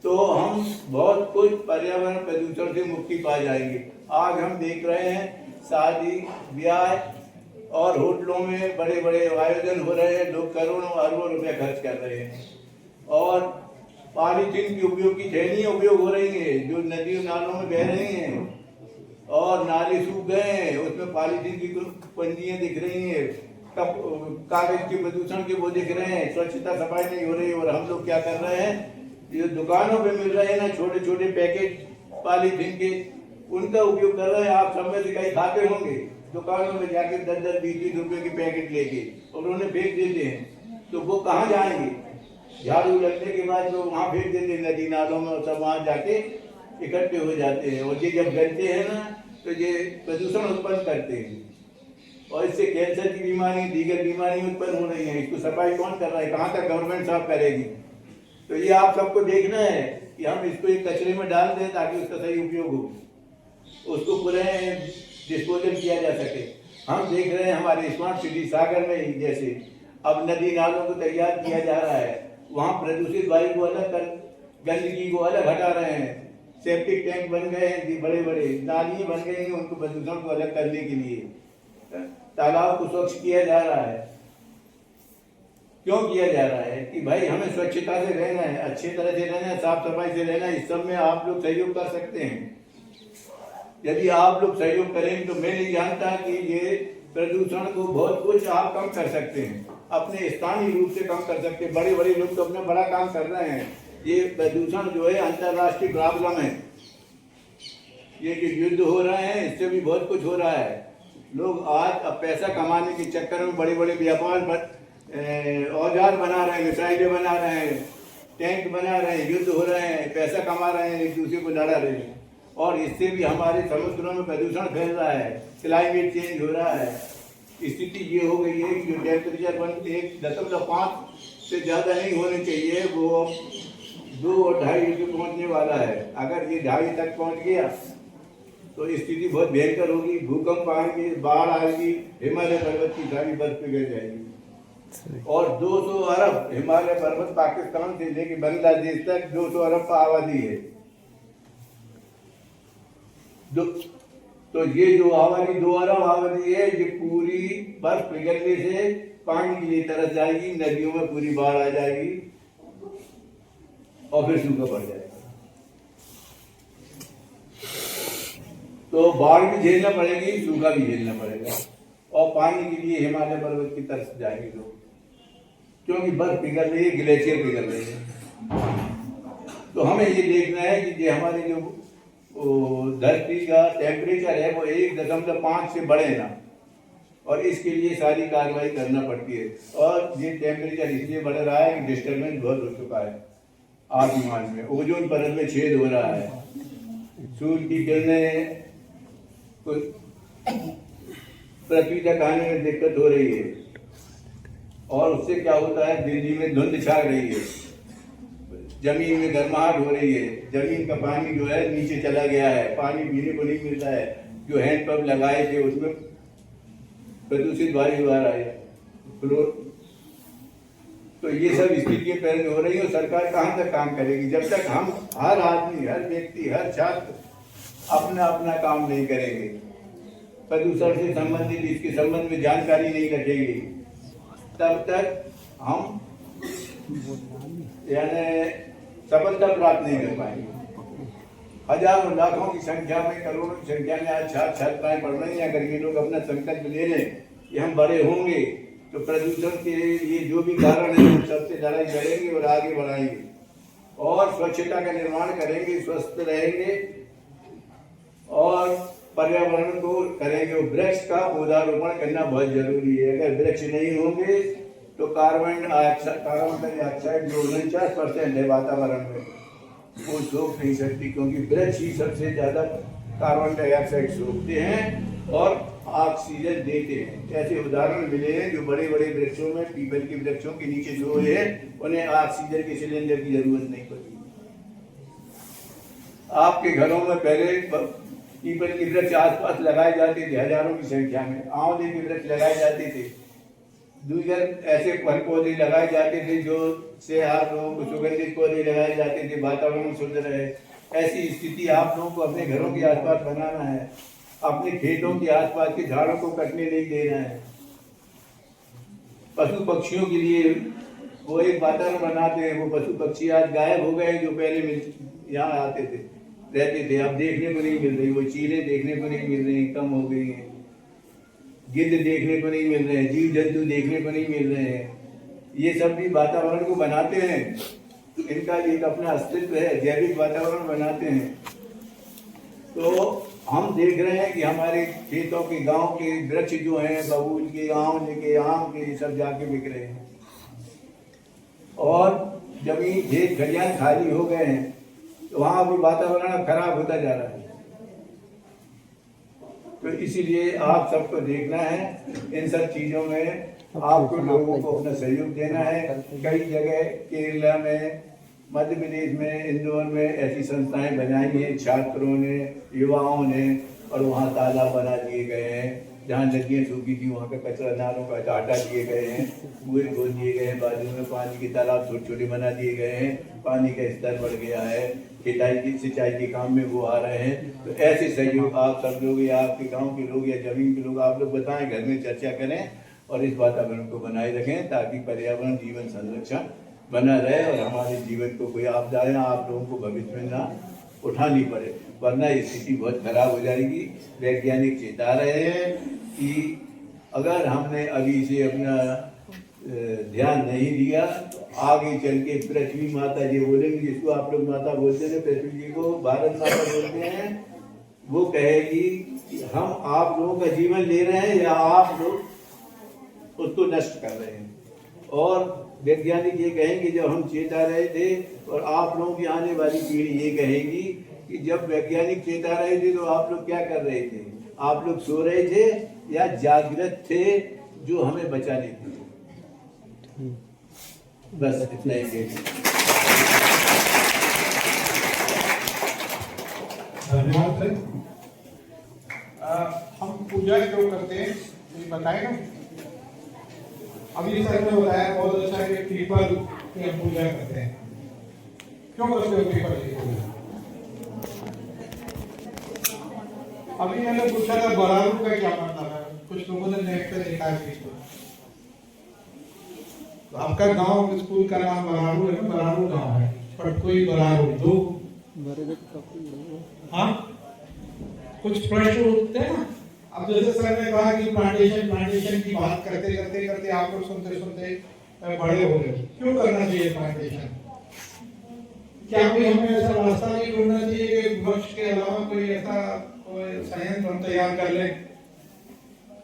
Speaker 5: तो हम बहुत कुछ पर्यावरण प्रदूषण से मुक्ति पा जाएंगे। आज हम देख रहे हैं शादी ब्याह और होटलों में बड़े बड़े आयोजन हो रहे हैं, लोग करोड़ों अरबों रुपए खर्च कर रहे हैं और पॉलीथीन के उपयोग की थैलियां उपयोग हो रही है जो नदियों नालों में बह रही हैं और नाले सूख गए हैं, उसमें पॉलीथीन की पंजियां दिख रही हैं, कागज के प्रदूषण के वो दिख रहे हैं, स्वच्छता सफाई नहीं हो रही। और हम लोग क्या कर रहे हैं, ये दुकानों पे मिल रहे हैं ना छोटे छोटे पैकेट पॉलीथीन के, उनका उपयोग कर रहे हैं। आप सब में से कहीं खाते होंगे, दुकानों में जाके 10-10, 20-20 रुपए के पैकेट लेके और उन्हें फेंक देते हैं। तो वो कहाँ जाएंगे? झाड़ू लगने के बाद वो वहाँ फेंक देते हैं नदी नालों में और सब वहाँ जाके इकट्ठे हो जाते हैं। और ये जब गलते हैं ना तो ये प्रदूषण उत्पन्न करते हैं और इससे कैंसर की बीमारी, दीगर बीमारी उत्पन्न हो रही है। इसको सफाई कौन कर रहा है? कहाँ तक गवर्नमेंट साफ करेगी? तो ये आप सबको देखना है कि हम इसको एक कचरे में डाल दें ताकि उसका सही उपयोग हो, उसको पूरे डिस्पोजल किया जा सके। हम देख रहे हैं हमारे स्मार्ट सिटी सागर में ही जैसे अब नदी नालों को तैयार किया जा रहा है, वहाँ प्रदूषित वायु को अलग कर, गंदगी को अलग हटा रहे हैं। सेप्टिक टैंक बन गए हैं, बड़े बड़े नाली बन गई हैं उनको प्रदूषण को अलग करने के लिए। तालाब को स्वच्छ किया जा रहा है। क्यों किया जा रहा है? कि भाई हमें स्वच्छता से रहना है, अच्छी तरह से रहना है, साफ सफाई से रहना है। इस सब में आप लोग सहयोग कर सकते हैं। यदि आप लोग सहयोग करेंगे तो मैं नहीं जानता कि ये प्रदूषण को बहुत कुछ आप कम कर सकते हैं, अपने स्थानीय रूप से कम कर सकते हैं। बड़े बड़े लोग तो अपना बड़ा काम कर रहे हैं। ये प्रदूषण जो है अंतर्राष्ट्रीय प्रॉब्लम है। ये जो युद्ध हो रहे हैं इससे भी बहुत कुछ हो रहा है। लोग आज अब पैसा कमाने के चक्कर में बड़े बड़े व्यापार औजार बना रहे हैं, मिसाइलें बना रहे हैं, टैंक बना रहे हैं, युद्ध हो रहे हैं, पैसा कमा रहे हैं, एक दूसरे को लड़ा रहे हैं और इससे भी हमारे समुद्रों में प्रदूषण फैल रहा है, क्लाइमेट चेंज हो रहा है। स्थिति ये हो गई है कि जो टेम्परेचर 1.5 से ज़्यादा नहीं होने चाहिए वो 2 और 2.5 पे पहुँचने वाला है। अगर ये 2.5 तक पहुँच गया तो स्थिति बहुत भयंकर होगी। भूकंप आएंगे, बाढ़ आएगी, हिमालय पर्वत की सारी बर्फ पिघल जाएगी और 200 अरब हिमालय पर्वत पाकिस्तान से लेके बांग्लादेश तक 200 अरब का आबादी है। तो ये जो आबादी 2 अरब आबादी है, ये पूरी बर्फ पिघलने से पानी के लिए तरस जाएगी, नदियों में पूरी बाढ़ आ जाएगी और फिर सूखा पड़ जाएगा। तो बाढ़ भी झेलना पड़ेगी, सूखा भी झेलना पड़ेगा और पानी के लिए हिमालय पर्वत की तरफ जाएंगे लोग, क्योंकि बर्फ पिघल रही है, ग्लेशियर पिघल रही है। तो हमें ये देखना है कि ये हमारी जो धरती का टेम्परेचर है वो 1.5 से बढ़े ना, और इसके लिए सारी कार्रवाई करना पड़ती है। और ये टेम्परेचर इसलिए बढ़ रहा है कि डिस्टर्बेंस बहुत हो चुका है आसमान में, ओजोन परत में छेद हो रहा है, सूर्य की किरणें पृथ्वी तक आने में दिक्कत हो रही है और उससे क्या होता है, दिल्ली में धुंध छा रही है, जमीन में गर्माहट हो रही है, जमीन का पानी जो है नीचे चला गया है, पानी पीने को नहीं मिलता है। जो हैंडपंप लगाए थे उसमें प्रदूषित वायु आ रहा है, फ्लोर। तो ये सब स्थितियां पैदा हो रही है और सरकार कहाँ तक काम करेगी जब तक हम हर आदमी, हर व्यक्ति, हर छात्र अपना अपना काम नहीं करेंगे, प्रदूषण से संबंधित इसके संबंध में जानकारी नहीं रखेंगे, तब तक हम यानी सफलता प्राप्त नहीं कर पाएंगे। हजारों लाखों की संख्या में, करोड़ों की संख्या में आज छात्र छात्राएं पढ़ रही हैं। अगर ये लोग अपना संकल्प ले लें कि हम बड़े होंगे तो प्रदूषण के ये जो भी कारण है हम सबसे लड़ाई लड़ेंगे और आगे बढ़ाएंगे और स्वच्छता का निर्माण करेंगे, स्वस्थ रहेंगे और पर्यावरण को करेंगे। वृक्ष का पौधारोपण करना बहुत जरूरी है। अगर वृक्ष नहीं होंगे तो कार्बन डाइऑक्साइड जो 49% है वातावरण में, वो सोख नहीं सकती, क्योंकि वृक्ष ही सबसे ज्यादा कार्बन डाइऑक्साइड सोखते हैं और ऑक्सीजन देते हैं। ऐसे उदाहरण मिले हैं जो बड़े बड़े वृक्षों में, पीपल के वृक्षों के नीचे सोए हैं, उन्हें ऑक्सीजन के सिलेंडर की जरूरत नहीं पड़ती। आपके घरों में पहले पीपल के वृक्ष आसपास लगाए जाते थे, हजारों की संख्या में आंवले के वृक्ष लगाए जाते थे, दूसरे ऐसे फल पौधे लगाए जाते थे जो से आप लोगों को सुगंधित पौधे लगाए जाते थे, वातावरण शुद्ध रहे। ऐसी स्थिति आप लोगों को अपने घरों के आसपास बनाना है, अपने खेतों के आसपास के झाड़ों को कटने नहीं देना है। पशु पक्षियों के लिए वो एक वातावरण बनाते हैं, वो पशु पक्षी आज गायब हो गए जो पहले यहाँ आते थे, रहते थे, अब देखने को नहीं मिल रही। वो चीलें देखने को नहीं मिल रही, कम हो गई हैं। गिद्ध देखने को नहीं मिल रहे हैं, जीव जंतु देखने को नहीं मिल रहे हैं। ये सब भी वातावरण को बनाते हैं, इनका एक अपना अस्तित्व है, जैविक वातावरण बनाते हैं। तो हम देख रहे हैं कि हमारे खेतों के, गांव के वृक्ष जो हैं, बबूल के, आंवले के, आम के, सब जाके बिक रहे हैं और जमीन, खेत खलियान खाली हो गए हैं। तो वहां भी वातावरण खराब होता जा रहा है। तो इसीलिए आप सबको देखना है, इन सब चीजों में आपको लोगों को अपना सहयोग देना है। कई जगह केरला में, मध्य प्रदेश में, इंदौर में ऐसी संस्थाएं बनाई हैं छात्रों ने, युवाओं ने, और वहाँ तालाब बना दिए गए हैं। जहाँ नदियाँ सूखी थी वहाँ का कचरा, नालों का हटा दिए गए हैं, कुएं खोद दिए गए हैं, बाजू में पानी के तालाब छोटे छोटे बना दिए गए हैं, पानी का स्तर बढ़ गया है, सिंचाई के काम में वो आ रहे हैं। तो ऐसे सहयोग आप सब लोग या आपके गांव के लोग या जमीन के लोग आप लोग बताएं, घर में चर्चा करें और इस वातावरण को बनाए रखें ताकि पर्यावरण जीवन संरक्षण बना रहे और हमारे जीवन को कोई आपदाएं आप लोगों को भविष्य में ना उठानी पड़े, वरना स्थिति बहुत खराब हो जाएगी। वैज्ञानिक चेता रहे हैं कि अगर हमने अभी से अपना ध्यान नहीं दिया तो आगे चल के पृथ्वी माता जी बोलेंगे, जिसको आप लोग माता बोलते हैं, पृथ्वी जी को भारत माता बोलते हैं, वो कहेगी कि हम आप लोगों का जीवन ले रहे हैं या आप लोग उसको नष्ट कर रहे हैं। और वैज्ञानिक ये कहेंगे, जब हम चेता रहे थे, और आप लोगों की आने वाली पीढ़ी ये कहेगी कि जब वैज्ञानिक चेता रहे थे तो आप लोग क्या कर रहे थे, आप लोग सो रहे थे या जागृत थे जो हमें बचाने थे। बस इतना ही।
Speaker 2: धन्यवाद सर। हम पूजा क्यों करते हैं ये बताए ना। अभी सर ने बताया बहुत अच्छा कि पीपल की हम पूजा करते हैं। क्यों करते हो पीपल की पूजा? अभी मैंने पूछा था बरारू का क्या मतलब है, कुछ लोगों ने नेट पे देखा है। तो आपका गांव स्कूल का नाम बरारू है, बरारू गांव है, पटकोई बरारू दो। हाँ, कुछ प्रश्न उठते हैं ना। अब जैसे सर ने कहा कि प्लांटेशन की बात करते करते आप लोग सुनते बड़े हो गए। क्यों करना चाहिए प्लांटेशन? क्या कोई हमें ऐसा रास्ता नहीं ढूंढना चाहिए कि वृक्ष के अलावा कोई ऐसा संयंत्र हम तैयार कर ले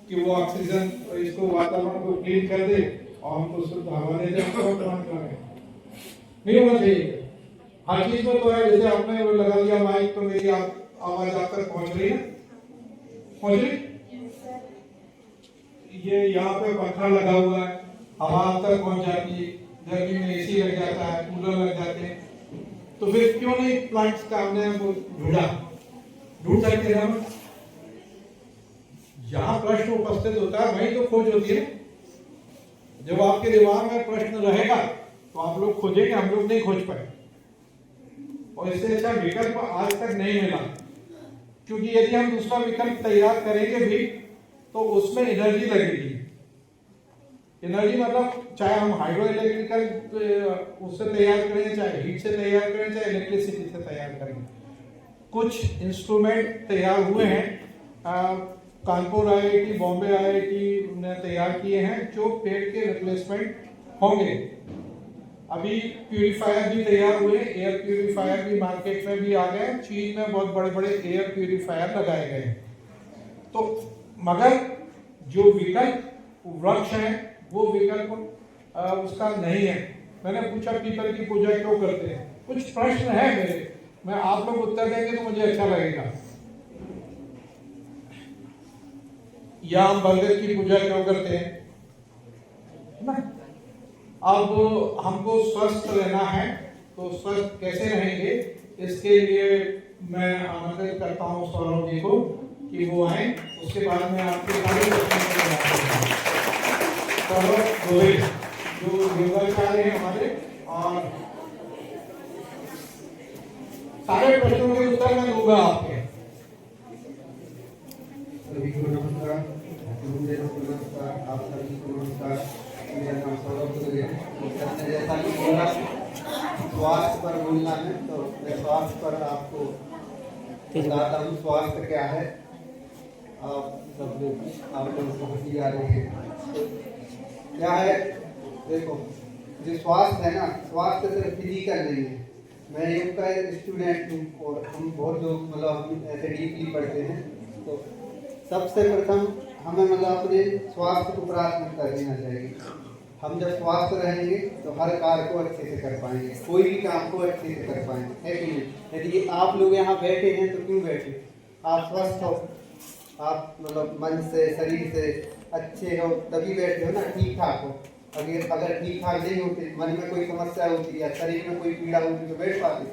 Speaker 2: कि वो ऑक्सीजन, इसको वातावरण को क्लीन कर दे और हमको शुद्ध हवा दे? नहीं होना चाहिए। हर चीज में तो है, जैसे आपने वो लगा दिया माइक तो मेरी आवाज आप तक पहुंच रही है, पहुंच रही। ये यहाँ पे पंखा लगा हुआ है, हवा तक पहुंच जाती है, गर्मी में एसी लग जाता है, कूलर लग जाते हैं, तो फिर क्यों नहीं प्लांट्स का हमने वो ढूंढ सकते हैं हम। जहां प्रश्न उपस्थित होता है वहीं तो खोज होती है। जब आपके दिमाग में प्रश्न रहेगा तो आप लोग खोजेंगे, हम लोग नहीं खोज पाए। और इससे अच्छा विकल्प आज तक नहीं मिला, क्योंकि यदि हम दूसरा विकल्प तैयार करेंगे भी तो उसमें एनर्जी लगेगी। एनर्जी मतलब चाहे हम हाइड्रो इलेक्ट्रिकल उससे तैयार करें, चाहे हीट से तैयार करें, चाहे इलेक्ट्रिसिटी से तैयार करें। कुछ इंस्ट्रूमेंट तैयार हुए हैं, कानपुर IIT, बॉम्बे IIT ने तैयार किए हैं जो पेड़ के रिप्लेसमेंट होंगे। अभी प्यूरिफायर भी तैयार हुए, एयर प्यूरिफायर भी मार्केट में भी आ गए। चीन में बहुत बड़े बड़े एयर प्यूरिफायर लगाए गए। तो मगर जो विकल्प वृक्ष है वो विकल्प उसका नहीं है। मैंने पूछा पीपल की पूजा क्यों करते हैं, कुछ प्रश्न है मेरे, मैं आप लोग उत्तर देंगे तो मुझे अच्छा लगेगा। या हम बरगद की पूजा क्यों करते हैं ना। अब हमको स्वस्थ रहना है, तो स्वस्थ कैसे रहेंगे इसके लिए मैं आमंत्रित करता हूँ सौरभ जी को कि वो आए। उसके बाद में आपके सारे प्रश्नों सौरभ गोविल जो योगाचार्य हैं हमारे, और सारे प्रश्नों के उत्तर मैं दूंगा आपके।
Speaker 6: सभी को नमस्कार, गुरुदेव को नमस्कार, आप सभी को नमस्कार। मेरा नाम सौरभ गोविल है। आपने जैसा कि बोला स्वास्थ्य पर बोलना है, तो मैं स्वास्थ्य पर आपको बताता हूँ स्वास्थ्य क्या है। आप सब लोग आप लोग समझ आ रहे हैं तो क्या है। देखो जो स्वास्थ्य है ना, स्वास्थ्य सिर्फ फिजिकल नहीं है। मैं योग का स्टूडेंट हूँ और हम बहुत लोग मतलब ऐसे डीपली पढ़ते हैं। तो सबसे प्रथम हमें मतलब अपने स्वास्थ्य को प्राथमिकता देना चाहिए। हम जब स्वस्थ रहेंगे तो हर कार्य को अच्छे से कर पाएंगे, कोई भी काम को अच्छे से कर पाएंगे, है कि नहीं। यदि आप लोग यहाँ बैठे हैं तो क्यों बैठे, आप स्वस्थ हो, आप मतलब मन से शरीर से अच्छे हो तभी बैठे हो ना, ठीक ठाक हो। अगर ठीक ठाक नहीं होते, मन में कोई समस्या होती या शरीर में कोई पीड़ा होती तो बैठ पाते,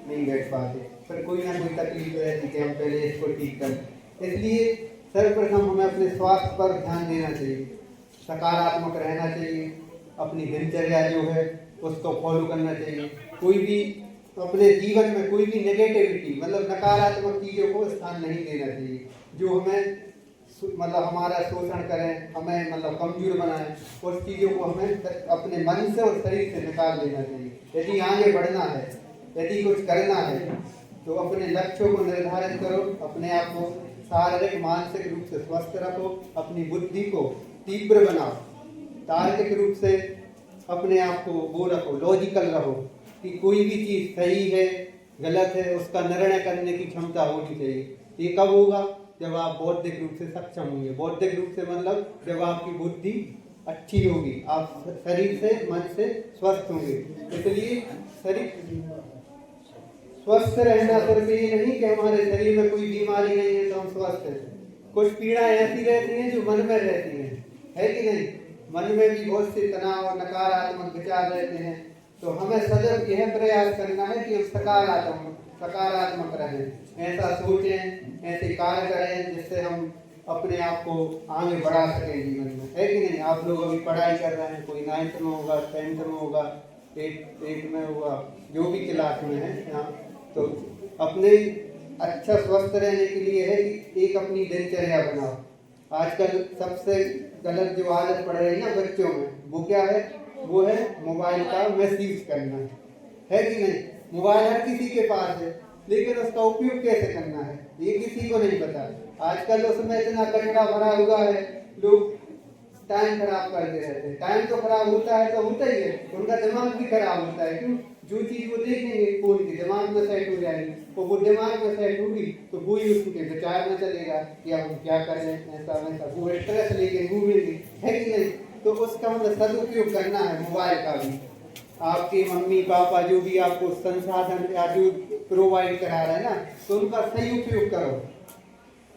Speaker 6: नहीं बैठ पाते। फिर कोई ना कोई तकलीफ रहती कि हम पहले इसको ठीक करें। इसलिए सर्वप्रथम हमें अपने स्वास्थ्य पर ध्यान देना चाहिए, सकारात्मक रहना चाहिए, अपनी दिनचर्या जो है उसको फॉलो करना चाहिए। कोई भी अपने जीवन में कोई भी नेगेटिविटी मतलब नकारात्मक चीज़ों को स्थान नहीं देना चाहिए, जो हमें मतलब हमारा शोषण करें, हमें मतलब कमजोर बनाएं। उस चीज़ों को हमें अपने मन से और शरीर से निकाल देना चाहिए। यदि आगे बढ़ना है, यदि कुछ करना है, तो अपने लक्ष्यों को निर्धारित करो, अपने आप को शारीरिक मानसिक रूप से स्वस्थ रखो, अपनी बुद्धि को तीव्र बनाओ, तार्किक रूप से अपने आप को वो रखो, लॉजिकल रहो कि कोई भी चीज़ सही है गलत है उसका निर्णय करने की क्षमता होनी चाहिए। ये कब होगा, जब आप बौद्धिक रूप से सक्षम होंगे। बौद्धिक रूप से मतलब जब आपकी बुद्धि अच्छी होगी, आप शरीर से मन से स्वस्थ होंगे। इसलिए शरीर स्वस्थ रहना सिर्फ ये नहीं कि हमारे शरीर में कोई बीमारी नहीं है तो हम स्वस्थ हैं। कुछ पीड़ाएं ऐसी रहती हैं जो मन में रहती हैं, है कि नहीं। मन में भी बहुत से तनाव और नकारात्मक विचार रहते हैं। तो हमें सदैव यह प्रयास करना है कि हम सकारात्मक रहें, ऐसा सोचें, ऐसे कार्य करें जिससे हम अपने आप को आगे बढ़ा सकें जीवन में, है कि नहीं। आप लोग अभी पढ़ाई कर रहे हैं, कोई 9th में होगा, 10th में होगा, 8 में होगा, जो भी क्लास में है यहाँ, तो अपने अच्छा स्वस्थ रहने के लिए है कि एक अपनी दिनचर्या बनाओ। आजकल सबसे गलत जो आदत पड़ रही है ना बच्चों में, वो क्या है, वो है मोबाइल का मिसयूज करना, है कि नहीं। मोबाइल हर किसी के पास है, लेकिन उसका उपयोग कैसे करना है ये किसी को नहीं पता। आजकल उसमें इतना कचरा भरा हुआ है, लोग टाइम खराब करते रहते हैं। टाइम तो खराब होता है तो होता ही है, उनका दिमाग भी खराब होता है। क्यों, जो चीज़ वो देखेंगे फोन के दिमाग में सेट हो जाएगी, तो वो दिमाग में सेट होगी तो वो ही उसके विचार में चलेगा कि हम क्या कर रहे हैं, ऐसा वैसा, वो स्ट्रेस लेके घूमेंगे, है कि नहीं। तो उसका मतलब सदुपयोग करना है मोबाइल का भी। आपके मम्मी पापा जो भी आपको संसाधन या जो प्रोवाइड करा रहे हैं ना, तो उनका सही उपयोग करो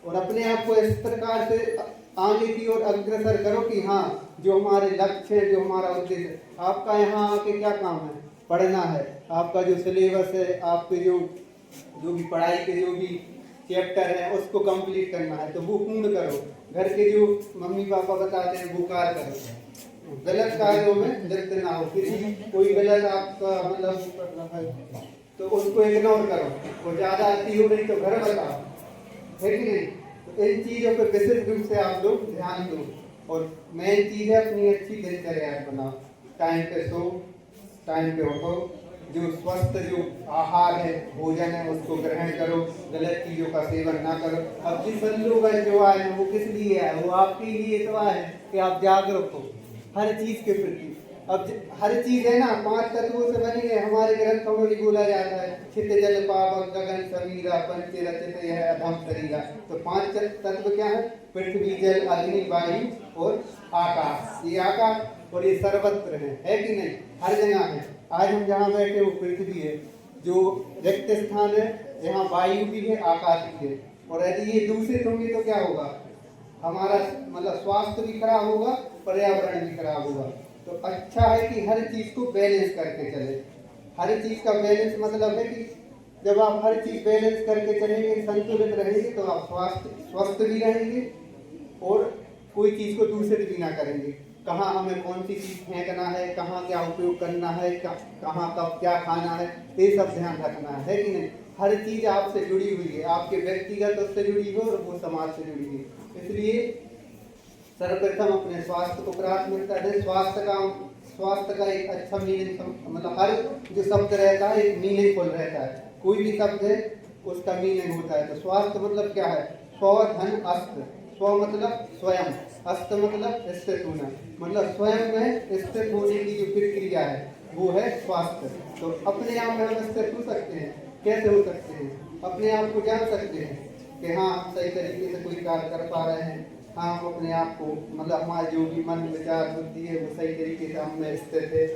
Speaker 6: और अपने आप को इस प्रकार से आगे की ओर अग्रसर करो कि हाँ जो हमारे लक्ष्य है, जो हमारा उद्देश्य, आपका यहाँ आके क्या काम है, पढ़ना है। आपका जो सिलेबस है, आपके जो भी पढ़ाई के जो भी चैप्टर है उसको कंप्लीट करना है, तो वो पूर्ण करो। घर के जो मम्मी पापा बताते हैं वो कार्य करो, गलत कार्यों में लिप्त ना हो। किसी कोई गलत आपका मतलब तो उसको इग्नोर करो, वो ज्यादा अति हो रही तो घर बताओ, है कि नहीं। तो इन चीजों पर विशेष रूप से आप लोग ध्यान दो। और मेन चीज है अपनी अच्छी दिनचर्या बनाओ, टाइम पे सो, टाइम पे उठो, जो स्वस्थ जो आहार है, भोजन है, उसको ग्रहण करो, गलत चीजों का सेवन ना करो। अब जिस लोग जो आए हैं वो किस लिए आए, वो आपके लिए तो आए हैं कि आप जागरूक हो हर चीज के प्रति। अब हर चीज है ना 5 तत्वों से बनी है, हमारे ग्रंथों में भी बोला जाता है छित जल पावक गगन समीरा पंच रचित यह अधम शरीरा। तो 5 तत्व क्या है, पृथ्वी जल अग्नि वायु और आकाश। ये आकाश और ये सर्वत्र है कि नहीं, हर जगह है। आज हम जहाँ बैठे वो पृथ्वी है, जो रिक्त स्थान है यहाँ वायु भी है, आकाश भी है। और यदि ये दूषित होंगे तो क्या होगा, हमारा मतलब स्वास्थ्य भी खराब होगा, पर्यावरण भी खराब होगा। तो अच्छा है कि हर चीज को बैलेंस करके चले। हर चीज का बैलेंस मतलब है कि जब आप हर चीज बैलेंस करके चलेंगे, संतुलित रहेंगे, तो आप स्वस्थ भी रहेंगे और कोई चीज को दूषित भी ना करेंगे। कहाँ हमें कौन सी चीज फेंकना है, कहाँ क्या उपयोग करना है, कहाँ कब क्या खाना है, ये सब ध्यान रखना है कि नहीं। हर चीज आपसे जुड़ी हुई है, आपके व्यक्तिगत उससे जुड़ी हो और वो समाज से जुड़ी हुई है। इसलिए सर्वप्रथम अपने स्वास्थ्य को प्राथमिकता दें। स्वास्थ्य का एक अच्छा मीनिंग, मतलब हर जो शब्द रहता है एक मीनिंगफुल रहता है, कोई भी शब्द है उसका मीनिंग होता है। तो स्वास्थ्य मतलब क्या है, स्व धन अस्त। स्व मतलब स्वयं, अस्त मतलब स्थित होना, मतलब स्वयं में स्थित होने की जो प्रक्रिया है वो है स्वास्थ्य। तो अपने आप में हम स्थित हो सकते हैं, कैसे हो सकते हैं, अपने आप को जान सकते हैं कि हाँ हम सही तरीके से कोई कार्य कर पा रहे हैं, हाँ हम अपने आप को मतलब हमारे जो भी मन विचार बुद्धि है वो सही तरीके से हम में स्थित है।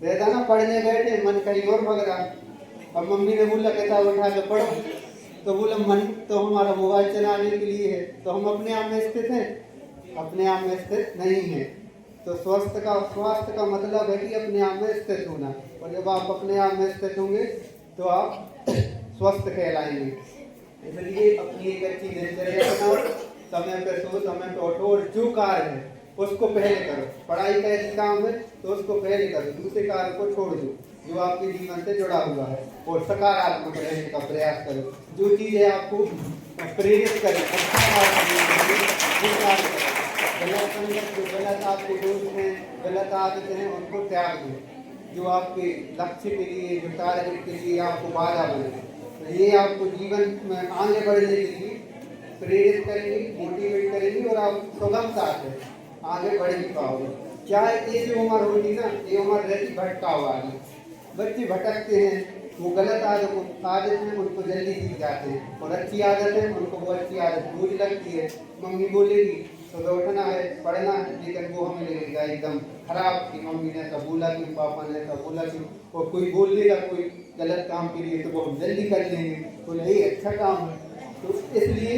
Speaker 6: रहता ना पढ़ने बैठे मन कहीं और भग रहा, अब मम्मी ने बोला किताब उठा के पढ़ो, तो बोला मन तो हमारा मोबाइल चलाने के लिए है, तो हम अपने आप में स्थित हैं, अपने आप में स्थित नहीं है। तो स्वास्थ्य का मतलब है कि अपने आप में स्थित होना, और जब आप अपने आप में स्थित होंगे तो आप स्वस्थ कहलाएंगे। इसलिए अपनी एक अच्छी दिनचर्या बनाओ, समय पे सो, समय पे उठो, और जो कार्य है उसको पहले करो। पढ़ाई का यदि काम है तो उसको पहले करो, दूसरे कार्य को छोड़ दो जो आपके जीवन से जुड़ा हुआ है, और सकारात्मक रहने का प्रयास करो। जो चीजें आपको प्रेरित करें, अच्छा कार्य करने के लिए वो कार्य करो। गलत संगत, जो गलत आपके दोस्त हैं, गलत आदतें हैं, उनको त्याग दो। जो आपके लक्ष्य के लिए, जो टारगेट के लिए आपको बाधा बने, तो ये आपको जीवन में आगे बढ़ने के लिए प्रेरित करेंगे, मोटिवेट करेंगे, और आप सुगमता से आगे बढ़ भी पाओगे। क्या ये जो उम्र होगी ना, ये उम्र रहती भटकाव वाली। बच्चे भटकते हैं, वो गलत आदत में उनको जल्दी सीख जाते हैं, और अच्छी आदत है उनको वो अच्छी आदत बुझ लगती है। मम्मी बोलेगी सुबह उठना है, पढ़ना है, लेकिन वो हमें लगेगा एकदम खराब कि मम्मी ने ऐसा बोला क्यों, पापा ने ऐसा बोला क्यों। और कोई बोल देगा कोई गलत काम के लिए तो वो हम जल्दी कर लेंगे, तो यही अच्छा काम है। तो इसलिए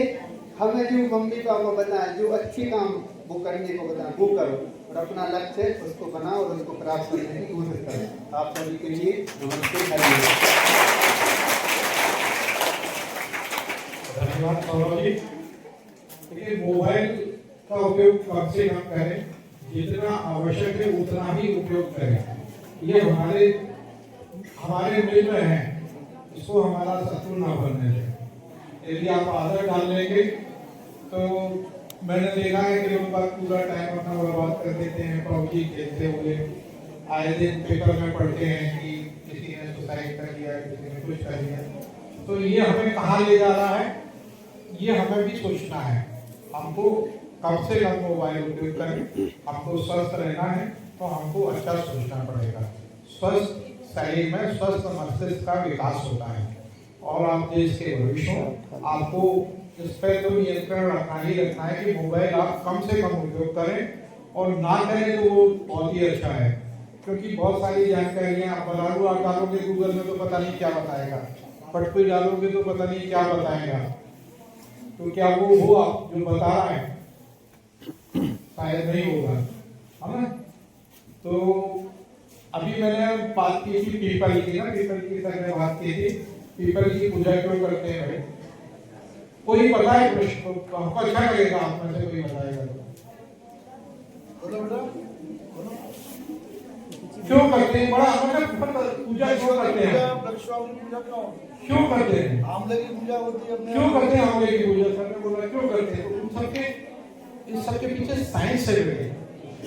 Speaker 6: हमें जो मम्मी पापा बताएं, जो अच्छे काम वो करने को बताएं, वो करो, और अपना लक्ष्य उसको बनाओ और उसको प्राप्त करने की कोशिश करो। आप सभी के लिए नमस्ते,
Speaker 2: धन्यवाद सौरभ जी। देखिए, मोबाइल का उपयोग कम से कम करें, जितना आवश्यक है उतना ही उपयोग करें। ये हमारे मिल में है, इसको हमारा शत्रु ना बनने दें। यदि आप आदत डाल लेंगे तो मैंने देखा है कि लोग पूरा टाइम अपना बर्बाद कर देते हैं पबजी खेलते हुए। आए दिन पेपर में पढ़ते हैं कि किसी ने सुसाइड कर लिया, किसी ने कुछ कर लिया। तो ये हमें कहाँ ले जा रहा है, ये हमें भी सोचना है। हमको कम से कम मोबाइल उपयोग करें, हमको स्वस्थ रहना है तो हमको अच्छा सोचना पड़ेगा। स्वस्थ शरीर में स्वस्थ मस्तिष्क का विकास होता है, और आप देश के भविष्य हो। आपको इस पर तो नियंत्रण रखना ही रखना है कि मोबाइल आप कम से कम उपयोग करें, और ना करें तो वो बहुत ही अच्छा है। क्योंकि बहुत सारी जानकारियाँ आप डालोगे गूगल में तो पता नहीं क्या बताएगा, पटपी डालोगे तो पता नहीं क्या बताएगा। तो क्या वो आप जो बता रहे हैं शायद नहीं होगा, है ना। तो अभी मैंने बात की थी पीपल की ना, पीपल की मैंने बात की थी, पीपल की पूजा क्यों करते हैं भाई? कोई पता है प्रश्न? हमको अच्छा लगेगा आप में से कोई बताएगा तो। क्यों करते हैं? बड़ा मतलब पूजा क्यों करते हैं? क्यों करते हैं?
Speaker 7: आंवले की पूजा होती है।
Speaker 2: क्यों करते हैं आंवले की पूजा? सर ने बोला क्यों करते हैं? तो उन सबके, इस सबके पीछे साइंस है बेटे,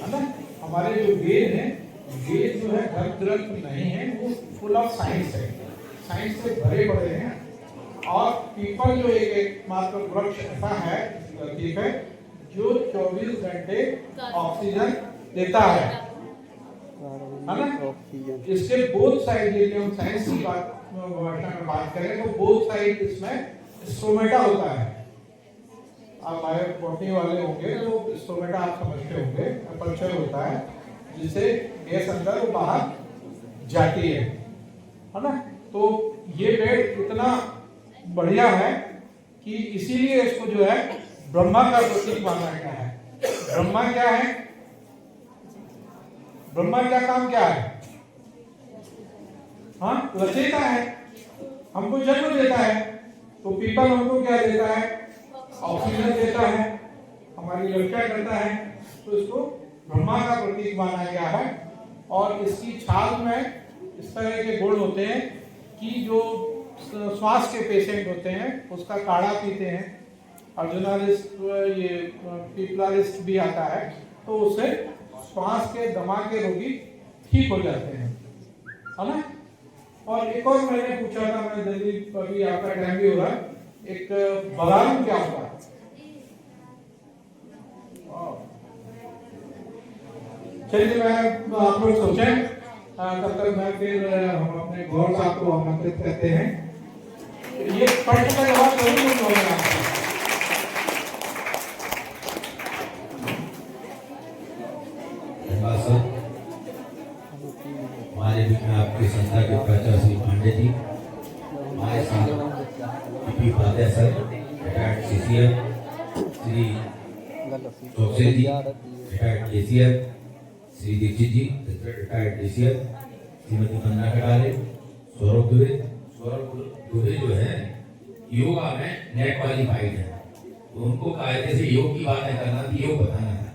Speaker 2: है ना। हमारे जो वेद हैं, वेद जो है ग्रंथ नहीं है, वो फुल ऑफ साइंस है, साइंस से भरे पड़े हैं। और पीपल जो एकमात्र वृक्ष ऐसा है धरती पे जो 24 घंटे ऑक्सीजन देता है ना। इसके बोथ साइड, यदि हम साइंस की भाषा में बात करें तो बोथ साइड इसमें स्टोमेटा होता है। आप बायोबॉटनी वाले होंगे तो स्टोमेटा आप समझते होंगे, अपल्चर होता है जिससे गैस अंदर और बाहर जाती है ना। तो ये पेड़ इतना बढ़िया है कि इसीलिए इसको जो है ब्रह्मा का प्रतीक माना गया है। ब्रह्मा क्या है? ब्रह्मा क्या काम क्या है? हाँ, रचयिता है, हमको जन्म देता है। तो पीपल हमको क्या देता है? ऑक्सीजन देता है, हमारी रक्षा करता है। तो इसको ब्रह्मा का प्रतीक माना गया है। और इसकी छाल में इस तरह के गुण होते हैं कि जो श्वास के पेशेंट होते हैं उसका काढ़ा पीते हैं, अर्जुनालिस्ट, ये पीपलारिस्ट भी आता है, तो उससे श्वास के दमा के रोगी ठीक हो जाते हैं, है ना। और एक और मैंने पूछा था, मैं जल्दी, अभी आपका टाइम भी हो रहा है, एक बगारू क्या होता है? चलिए मैं, आप लोग सोचें, तब तक मैं फिर हम अपने गौर साहब को आमंत्रित करते हैं। ये प्रश्न का जवाब जरूर होगा।
Speaker 8: हमारे बीच में आपकी संस्था के प्राचार्य श्री पांडे जी, हमारे साथ PP Fatiha sir, retired CCF, Shri Chouksey ji, retired KCF, Shri Dixit ji, retired DCF, Shrimati Vandana Katare, Saurabh Dubey जो है योगा में नेट क्वालिफाइड है, तो उनको कायदे से योग की बातें करना थी, योग बताना था,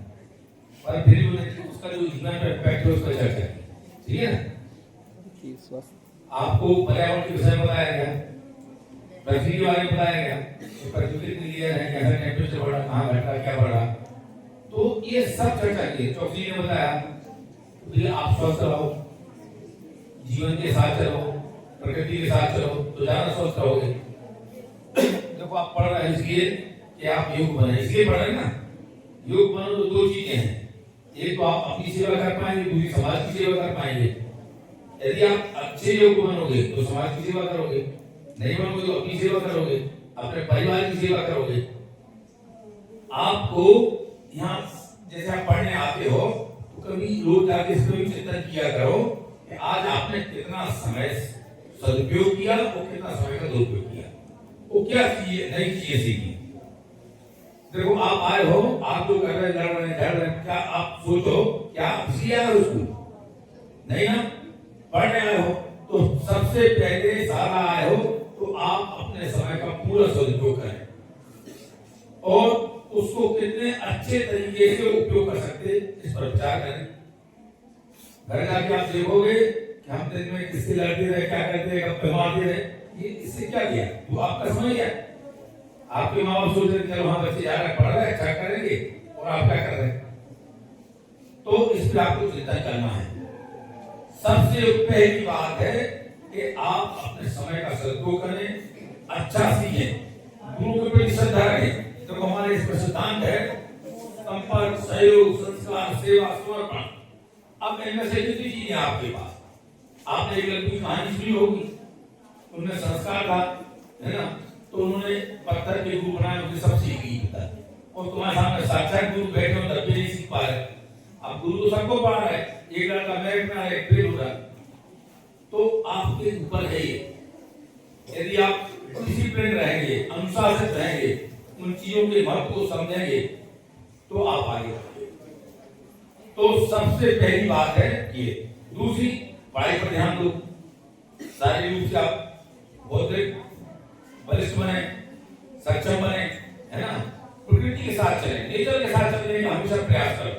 Speaker 8: पर फिर उन्होंने उसका जो जीवन में इम्पैक्ट है उसका चर्चा की, ठीक है ना। आपको पर्यावरण के विषय में बताया गया, पृथ्वी के बारे में बताया गया, पृथ्वी कितनी लेयर है, कैसा टेम्परेचर बढ़ा, कहाँ घटा, क्या बढ़ा, तो ये सब चर्चा की। चौकसी ने बताया आप स्वस्थ रहो, जीवन के साथ चलो, प्रकृति के साथ चलो, तो ज्यादा स्वस्थ रहोगे। देखो आप पढ़ रहे हैं इसलिए कि आप योग बने, इसलिए पढ़ रहे हैं ना। योग बनो तो दो चीजें हैं, एक तो आप अपनी सेवा कर पाएंगे, दूसरी समाज की सेवा कर पाएंगे। यदि आप अच्छे योग बनोगे तो समाज की सेवा करोगे, नहीं बनोगे तो अपनी सेवा करोगे, अपने परिवार की सेवा करोगे। आपको यहाँ जैसे आप पढ़ने आते हो तो कभी रोज जाके इसको भी चिंतन किया करो कि आज आपने कितना समय सदुपयोग किया और कितना समय का दुरुपयोग किया, वो क्या चीजें, नई चीजें सीखी। देखो आप आए हो, आप जो कर रहे हैं, लड़ रहे हैं, झड़ रहे हैं, क्या आप सोचो क्या आप इसलिए आए हो स्कूल? नहीं ना, पढ़ने आए हो। तो सबसे पहले सारा आए हो तो आप अपने समय का पूरा सदुपयोग करें और उसको कितने अच्छे तरीके से उपयोग कर सकते इस पर विचार करें। घर जाके आप देखोगे कि हम दिन में किससे लड़ते रहे, क्या करते रहे, कब मारते रहे, ये इससे क्या किया? वो आपका समय है। आपके माँ बाप सोच रहे चलो हाँ बच्चे जा रहे पढ़ रहे अच्छा करेंगे, और आप क्या कर रहे हैं? तो इस पर आपको चिंतन करना है। सबसे पहली बात है कि आप अपने समय का सदुपयोग करें, अच्छा सीखें, गुरु के प्रति श्रद्धा रखें। तो हमारे इस सिद्धांत है संपर्क, सहयोग, संस्कार, सेवा, समर्पण। अब इनमें से कितनी चीजें आपके पास? आपने एक लड़की की कहानी सुनी होगी, उनमें संस्कार था, है ना, तो उन्होंने पत्थर के गुरु बनाए, उनसे सब सीख ली पिता, और तुम्हारे सामने साक्षात गुरु बैठे हो तब भी नहीं सीख पा रहे। अब गुरु तो सबको पढ़ा रहा है, एक लड़का मेरिट में आए, फेल हो रहा, तो आपके ऊपर है ये। यदि आप डिसिप्लिन रहेंगे, अनुशासित रहेंगे, उन चीजों के महत्व को समझेंगे तो आप आगे बढ़ेंगे। तो सबसे पहली बात है ये। दूसरी, पढ़ाई पर ध्यान दो, शारीरिक रूप से आप बौद्धिक बलिष्ठ बने, सक्षम बने, है ना। प्रकृति के साथ चले, नेचर के साथ चलने का हमेशा प्रयास करो।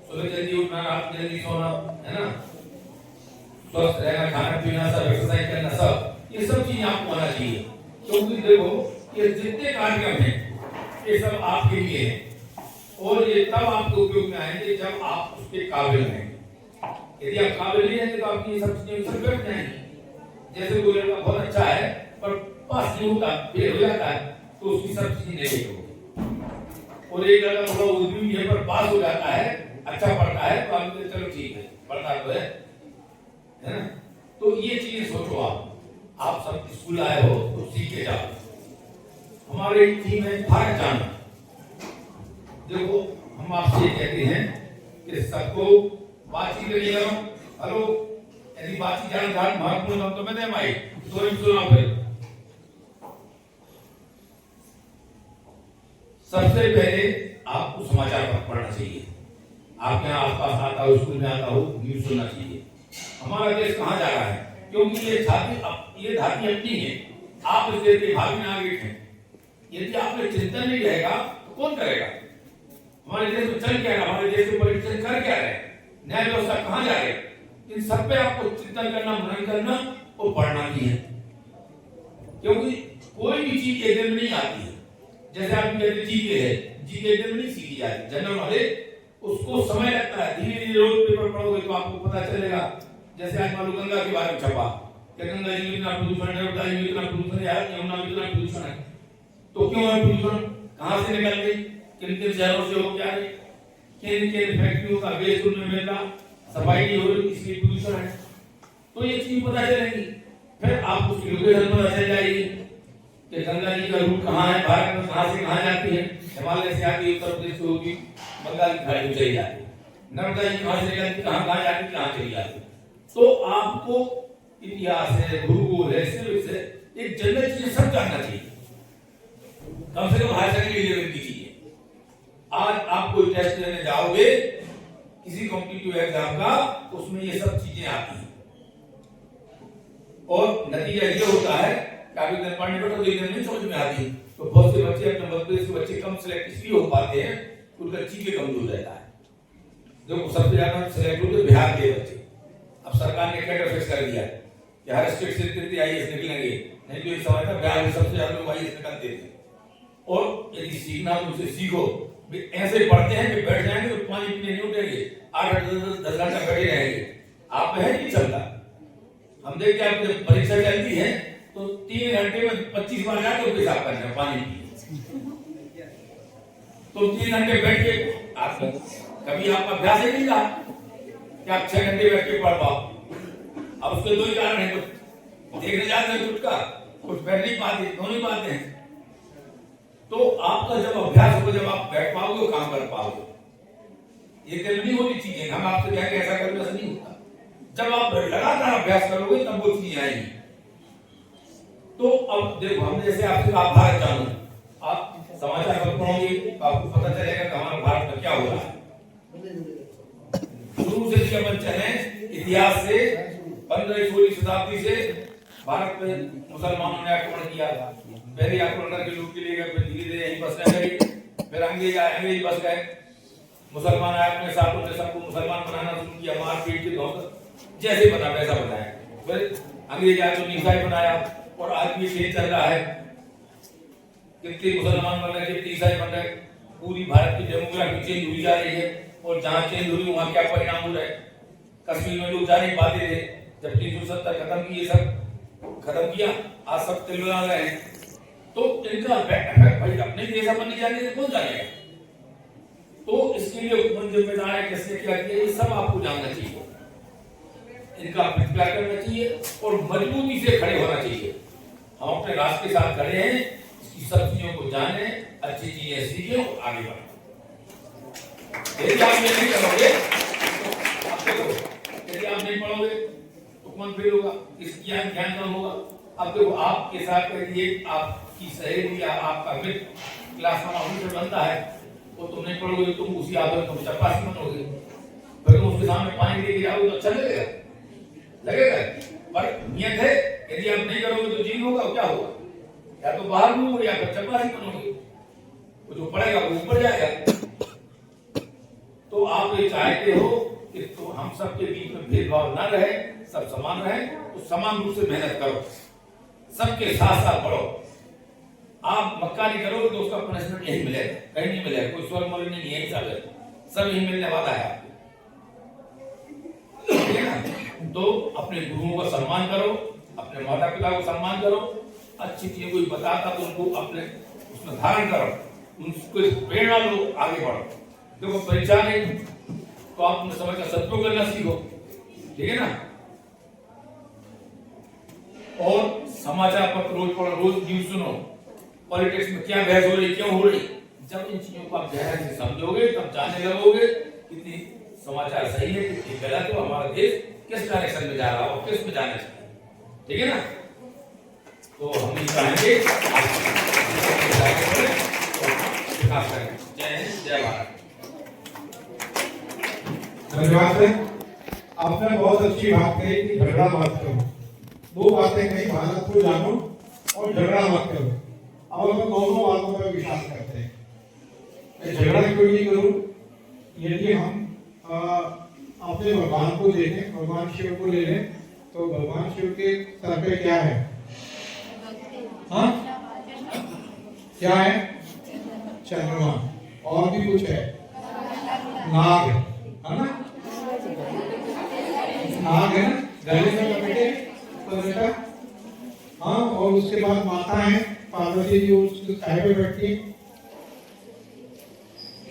Speaker 8: सुबह जल्दी उठना, रात जल्दी सोना, है ना, स्वस्थ रहना, खाना पीना, सब एक्सरसाइज करना, सब ये सब चीजें आपको आना चाहिए। क्योंकि देखो ये जितने कार्यक्रम हैं ये सब आपके लिए हैं और ये तब आपके उपयोग में आएंगे जब आप उसके काबिल हैं। यदि आप काबिल नहीं हैं तो आपकी ये सब चीजें सब बैठ जाएंगी। जैसे कोई लड़का बहुत अच्छा है पर पास नहीं होता, फेल हो जाता है, तो उसकी सब चीजें नहीं होगी। और एक लड़का थोड़ा उद्यमी है पर पास हो जाता है, अच्छा पढ़ता है, तो आप चलो ठीक है, पढ़ता तो है ना। तो ये चीजें सोचो, आप सब स्कूल आए हो तो सीख के जाओ। हमारे टीम है भारत जाना। देखो हम आपसे कहते हैं कि सबको बातचीत करिए करो। हेलो, यदि बातचीत जाना महत्वपूर्ण हो तो मैं दे माई तो इन सुनाओ। फिर सबसे पहले आपको समाचार पढ़ना चाहिए। आपके यहाँ आसपास आता हो, स्कूल में आता हो, न्यूज सुनना चाहिए। हमारा देश कहाँ जा रहा है, क्योंकि ये धरती अपनी है, आप इस देश के भावी नागरिक हैं। यदि आप में चिंतन नहीं रहेगा तो कौन करेगा। हमारे देश में चल क्या रहा, हमारे देश में पॉलिटिशियन कर क्या रहे, न्याय व्यवस्था कहाँ जा रहे, इन सब पे आपको चिंतन करना, मनन करना और पढ़ना भी है। क्योंकि कोई भी चीज एक दिन में नहीं आती है। जैसे आप कहते जीके है, जीके एक दिन में नहीं सीखी जाती। जनरल नॉलेज उसको समय लगता है, धीरे धीरे रोज पेपर पढ़ोगे तो आपको पता चलेगा। जैसे आज मान लो गंगा के बारे में छपा कि गंगा जी में इतना प्रदूषण है, नर्मदा जी में इतना प्रदूषण है, यमुना में इतना प्रदूषण है। तो क्यों है प्रदूषण, कहां से निकल गई, किन किन शहरों से हो, क्या है, किन किन फैक्ट्रियों का वेस्ट उनमें मिलता, सफाई नहीं हो रही, इसलिए प्रदूषण है। तो ये चीज पता चलेगी। फिर आपको उसकी लोकेशन पता चल जाएगी कि गंगा जी का रूट कहाँ है, भारत में कहां से कहां जाती है। हिमालय से आती, उत्तर प्रदेश से होगी, बंगाल की खाड़ी में चली जाती है, नर्मदा जी कहां से निकलती, कहां कहां जाती, कहां चली जाती। तो आपको इतिहास है, भूगोल है, सिविक्स है, एक जनरल चीजें सब जानना चाहिए, कम से कम हायर सेकेंडरी लेवल की चीजें। आज आप कोई टेस्ट देने जाओगे किसी कॉम्पिटिटिव एग्जाम का, उसमें ये सब चीजें आती हैं और नतीजा ये होता है कि आप एक दिन पढ़ने बैठो तो एक दिन नहीं समझ में आती। तो बहुत से बच्चे अपने मध्य से बच्चे कम सिलेक्ट इसलिए हो पाते हैं, उनका जीके कमजोर रहता है। देखो सबसे ज्यादा सिलेक्ट होते बिहार के बच्चे। अब सरकार ने कैडर फिक्स कर दिया कि हर स्टेट से इतने आईएएस निकलेंगे, नहीं तो एक समय था बिहार में सबसे ज्यादा लोग आईएएस निकलते थे। और यदि सीखना तो उसे सीखो। ऐसे पढ़ते हैं कि बैठ जाएंगे तो पानी पीने नहीं उठेंगे, 8-10 घंटा बैठे रहेंगे। आप है नहीं चलता। हम देखते हैं जब परीक्षा चलती है तो 3 घंटे में 25 बार जाके पेशाब करना है, पानी पिए। तो 3 घंटे बैठ के आप कभी आपका अभ्यास ही नहीं रहा कि आप 6 घंटे बैठ के पढ़ पाओ। अब उसके दो ही कारण है, कुछ देखने जाते हैं कुछ का, कुछ बैठ नहीं पाते, दोनों ही बातें हैं। तो आपका जब अभ्यास होगा, जब आप बैठ पाओगे काम कर पाओगे। ये दिन नहीं होती चीजें, हम आपसे क्या ऐसा करोगे, ऐसा नहीं होता। जब आप लगातार अभ्यास करोगे तब वो चीजें आएंगी। तो अब देखो हम जैसे आपसे कहा भारत जानो, आप समाचार पत्र पढ़ोगे तो आपको पता चलेगा कि हमारे भारत में क्या हो रहा है। शुरू से अपन चले इतिहास से 15वीं-16वीं शताब्दी से भारत में मुसलमानों ने आक्रमण किया। पहले आक्रमण करके लूट के लिए गए, फिर धीरे धीरे यहीं बसने लगे, फिर अंग्रेज बस गए। मुसलमान आए अपने साथ, उन्होंने सबको मुसलमान बनाना शुरू किया, मारपीट के धोखा जैसे बना वैसा बनाया। फिर अंग्रेज आए तो ईसाई बनाया और आज भी ये चल रहा है। कितने मुसलमान बन रहे, कितने ईसाई बन रहे, पूरी भारत की डेमोग्राफी चेंज हुई जा रही है। और जहाँ चेंज हुई वहाँ क्या परिणाम हो रहे। कश्मीर में लोग जा नहीं पाते थे, जब 370 खत्म किए, सब खत्म किया, आज सब तिलमिला रहे हैं। तो इनका इफेक्ट भाई अपने देश अपन नहीं जाने कौन जानेगा। तो इसके लिए कौन जिम्मेदार है, किसने क्या किया, ये सब आपको जानना चाहिए, इनका प्रतिक्रिया करना चाहिए और मजबूती से खड़े होना चाहिए। हम अपने राष्ट्र के साथ खड़े हैं, इसकी सब चीजों को जाने, अच्छी चीजें सीखें और आगे बढ़ें। यदि आप ये नहीं करोगे तो आप देखो, यदि आप नहीं पढ़ोगे तो कौन फेल होगा, इस ज्ञान कम होगा। अब देखो आपके साथ ये आपकी सहेली या आपका मित्र क्लास में ऑफिसर बनता है, वो तुम नहीं पढ़ोगे, तुम उसी आदत तुम चपरासी बनोगे। फिर तुम उसके सामने पानी लेके जाओगे तो अच्छा लगेगा। पर नियत है, यदि आप नहीं करोगे तो जीन होगा, क्या होगा? या तो बाहर घूमोगे या फिर चपरासी बनोगे, वो जो पड़ेगा वो ऊपर जाएगा। तो आप ये चाहते हो कि तो हम सबके बीच में भेदभाव न रहे, सब समान रहे, तो समान रूप से मेहनत करो, सबके साथ साथ बढ़ो। आप मक्कारी करोगे तो उसका पनिशमेंट यही मिलेगा, कहीं नहीं मिलेगा, कोई स्वर्ग मोल नहीं, यही सब है, सब यही मिलने वाला है आपको, ठीक है ना? तो अपने गुरुओं का सम्मान करो, अपने माता पिता को सम्मान करो, अच्छी चीजें कोई बताता तो उनको अपने उसमें धारण करो, उनको प्रेरणा लो, आगे बढ़ो। देखो परीक्षा नहीं तो आप अपने समय का सदुपयोग करना सीखो, ठीक है ना? और समाचार पत्र रोज पढ़ो, रोज न्यूज सुनो, पॉलिटिक्स में क्या बहस हो रही, क्यों हो रही। जब इन चीजों को आप गहराई से समझोगे तब जानने लगोगे कितनी समाचार सही है, कितनी गलत है, हमारा देश किस डायरेक्शन में जा रहा हो, किस में जाना चाहिए, ठीक है ना? तो हम ये चाहेंगे विकास करें। जय हिंद, जय भारत।
Speaker 2: धन्यवाद है। आपने बहुत अच्छी बात कही कि झगड़ा मत करो। दो बातें कही, भारत को जानो और झगड़ा मत करो। अब हम दोनों बातों पर विश्वास करते हैं। मैं झगड़ा क्यों नहीं करूं? यदि हम अपने भगवान को देखें, भगवान शिव को ले लें, तो भगवान शिव के सर पे क्या है? हाँ, क्या है? चंद्रमा। और भी कुछ है? नाग है ना? नाग है ना, गले में लपेटे तो बेटा। हाँ, और उसके बाद माता है पार्वती जी, उसके साय पे बैठती है,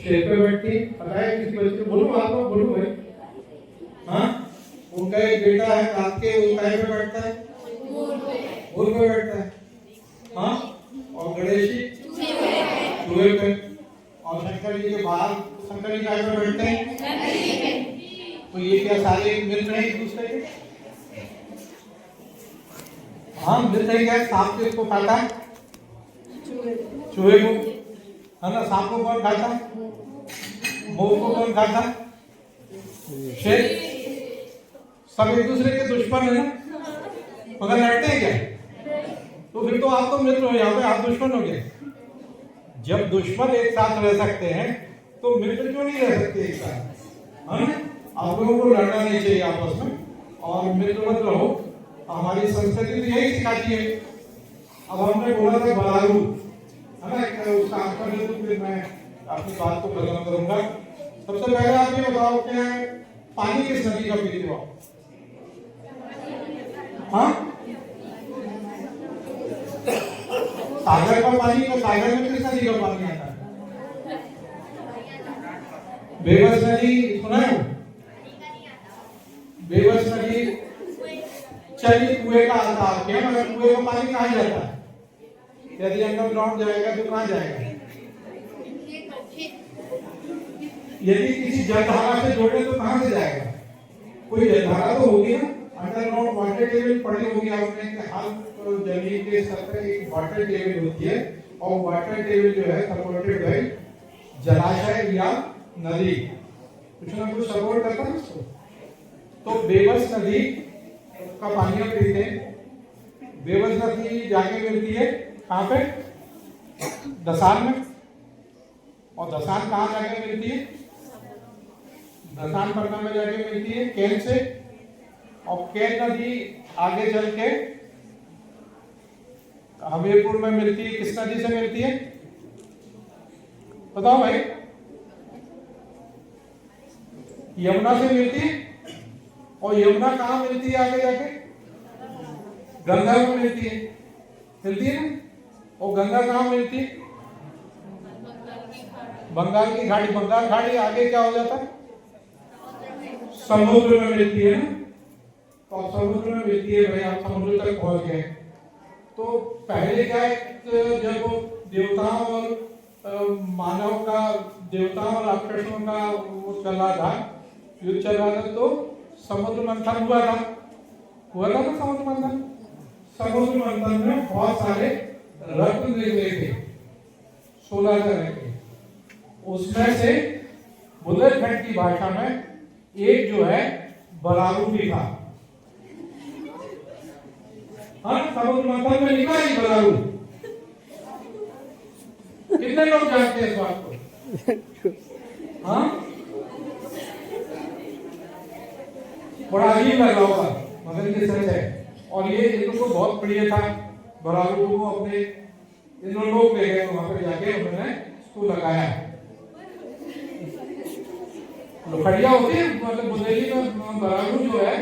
Speaker 2: शेर पे बैठती है। पता है किसी बच्चे को? बोलो आप लोग, बोलो भाई। हाँ, उनका एक बेटा है रात के, वो काय पे बैठता है? घोड़ पे बैठता है। हाँ, और गणेश जी चूहे पे। और शंकर जी के बाहर शंकर जी काय पे बैठते हैं? तो ये क्या सारे मिल रहे हैं एक दूसरे के? हाँ, मिल रहे क्या? सांप किसको खाता है? चूहे को, है ना? सांप को कौन खाता है? मोर को कौन खाता है? शेर। सब एक दूसरे के दुश्मन है ना, मगर लड़ते हैं क्या? तो फिर तो आप तो मित्र हो, यहाँ पे आप दुश्मन हो गए। जब दुश्मन एक साथ रह सकते हैं तो मित्र क्यों नहीं रह सकते एक साथ? हाँ, आप लोगों को लड़ना नहीं चाहिए आपस में, और मित्रवत रहो। हमारी संस्कृति तो यही सिखाती है। अब हमने बोला था बलारू, है ना, उसका आंसर दे तो फिर मैं अपनी बात को खत्म करूंगा। सबसे पहले आप ये बताओ क्या है, पानी किस नदी का पीते हो? हाँ, सागर का पानी का, सागर में किस नदी का पानी आता है? बेबस नदी सुना है? बेबस नदी चलिए कुएं का आता है, मगर कुएं का पानी कहाँ जाता है? यदि अंडरग्राउंड जाएगा तो कहाँ जाएगा? यदि किसी जलधारा से जोड़े तो कहाँ से जाएगा? कोई जलधारा तो होगी ना। अंडरग्राउंड वाटर टेबल पढ़ी होगी आपने कि हर जमीन के स्तर पर एक वाटर टेबल होती है, और वाटर टेबल जो है सपोर्टेड बाय जलाशय या नदी, कुछ ना कुछ सपोर्ट करता है उसको। तो बेबस नदी का पानी हम पीते हैं। बेबस नदी जाके मिलती है कहाँ पे? दसान में। और दसान कहाँ जाके मिलती है? दसान पटना में जाके मिलती है केन से। और केन नदी आगे चल के हमीरपुर में मिलती है। किस नदी से मिलती है बताओ भाई? यमुना से मिलती है। और यमुना कहाँ मिलती है आगे जाके? गंगा में मिलती है, मिलती है ना। और गंगा कहाँ मिलती है? बंगाल की खाड़ी। बंगाल खाड़ी आगे क्या हो जाता है? समुद्र में मिलती है ना। तो समुद्र में मिलती है भाई, आप समुद्र तक पहुंच गए। तो पहले क्या है, जब देवताओं और मानव का, देवताओं और राक्षसों का वो चल रहा था, युद्ध चल रहा था, तो समुद्र मंथन हुआ था ना समुद्र मंथन। समुद्र मंथन में बहुत सारे रत्न निकले थे, 16 तरह के। उसमें से बुंदेलखंड की भाषा में एक जो है बरारू भी था। हाँ, समुद्र मंथन में लिखा है बरारू। कितने लोग जानते हैं इस बात को? हाँ, बड़ा अजीब लग रहा होगा मगर ये सच है। और ये इनको बहुत प्रिय था बरारू को। अपने इन लोग ले गए वहां पे, जाके उन्होंने उसको लगाया। खड़िया होती है मतलब बुंदेली में बरारू जो है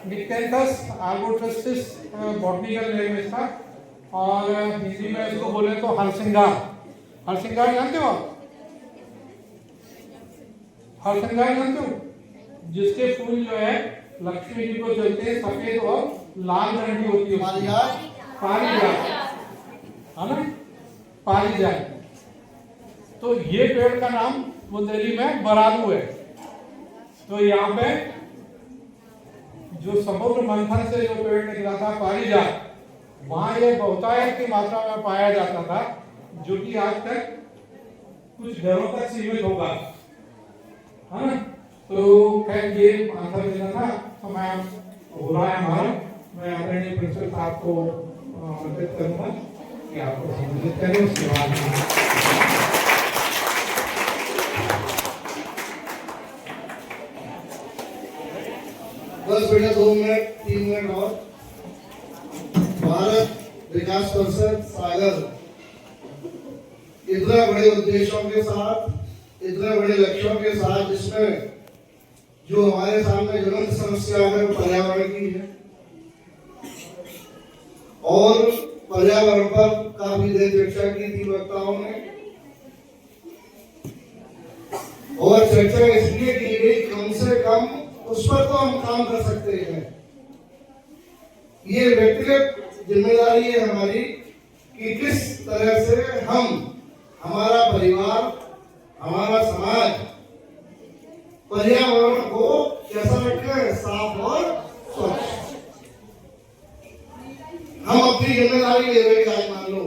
Speaker 2: निक्टेंथस आर्बोट्रस्टिस बॉटनिकल लैंग्वेज था, और हिंदी में इसको बोले तो हरसिंगार। हरसिंगार जानते हो आप? हरसिंगार जानते हो? जिसके फूल जो है लक्ष्मी जी को चलते हैं, सफेद और लाल रंग की होती है। पारिजात, है ना, पारिजात। तो ये पेड़ का नाम बुंदेली में बरारू है। तो यहाँ पे जो समुद्र मंथन से जो पेड़ निकला था पारिजात, वहां ये बहुतायत की मात्रा में पाया जाता था, जो कि आज तक कुछ घरों तक सीमित होगा, है ना। तो खैर ये आंसर देना था, समय हो रहा है हमारा। मैं आदरणीय प्रिंसिपल साहब को आमंत्रित करूंगा कि आपको संबोधित करें। उसके बाद
Speaker 6: बस बेटा 2 मिनट 3 मिनट और। भारत विकास परिषद सागर इतने बड़े उद्देश्यों के साथ, इतने बड़े लक्ष्यों के साथ, जिसमें जो हमारे सामने ज्वलंत समस्या है पर्यावरण की है, और पर्यावरण पर काफी देर चर्चा की थी वक्ताओं ने। और चर्चा इसलिए की गई कम से कम उस पर तो हम काम कर सकते हैं। ये व्यक्तिगत जिम्मेदारी है हमारी कि किस तरह से हम, हमारा परिवार, हमारा समाज पर्यावरण को कैसा रखें, साफ और स्वच्छ। हम अपनी जिम्मेदारी ले रहे हैं। आज मान लो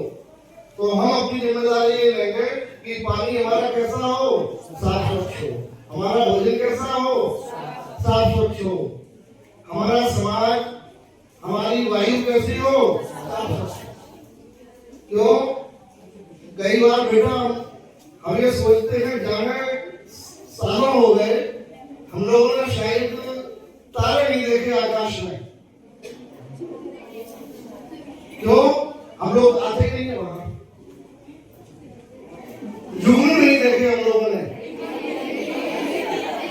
Speaker 6: तो हम अपनी जिम्मेदारी ये लेंगे कि पानी हमारा कैसा हो, साफ स्वच्छ हो। हमारा भोजन कैसा हो, साफ स्वच्छ हो। हमारा समाज, हमारी वायु कैसी हो, साफ स्वच्छ। क्यों? कई बार बेटा हम ये सोचते हैं, जाने सालों हो गए हम लोगों ने शायद तारे नहीं देखे आकाश में। क्यों? हम लोग आते नहीं है वहां। जुगनू नहीं देखे हम लोगों ने।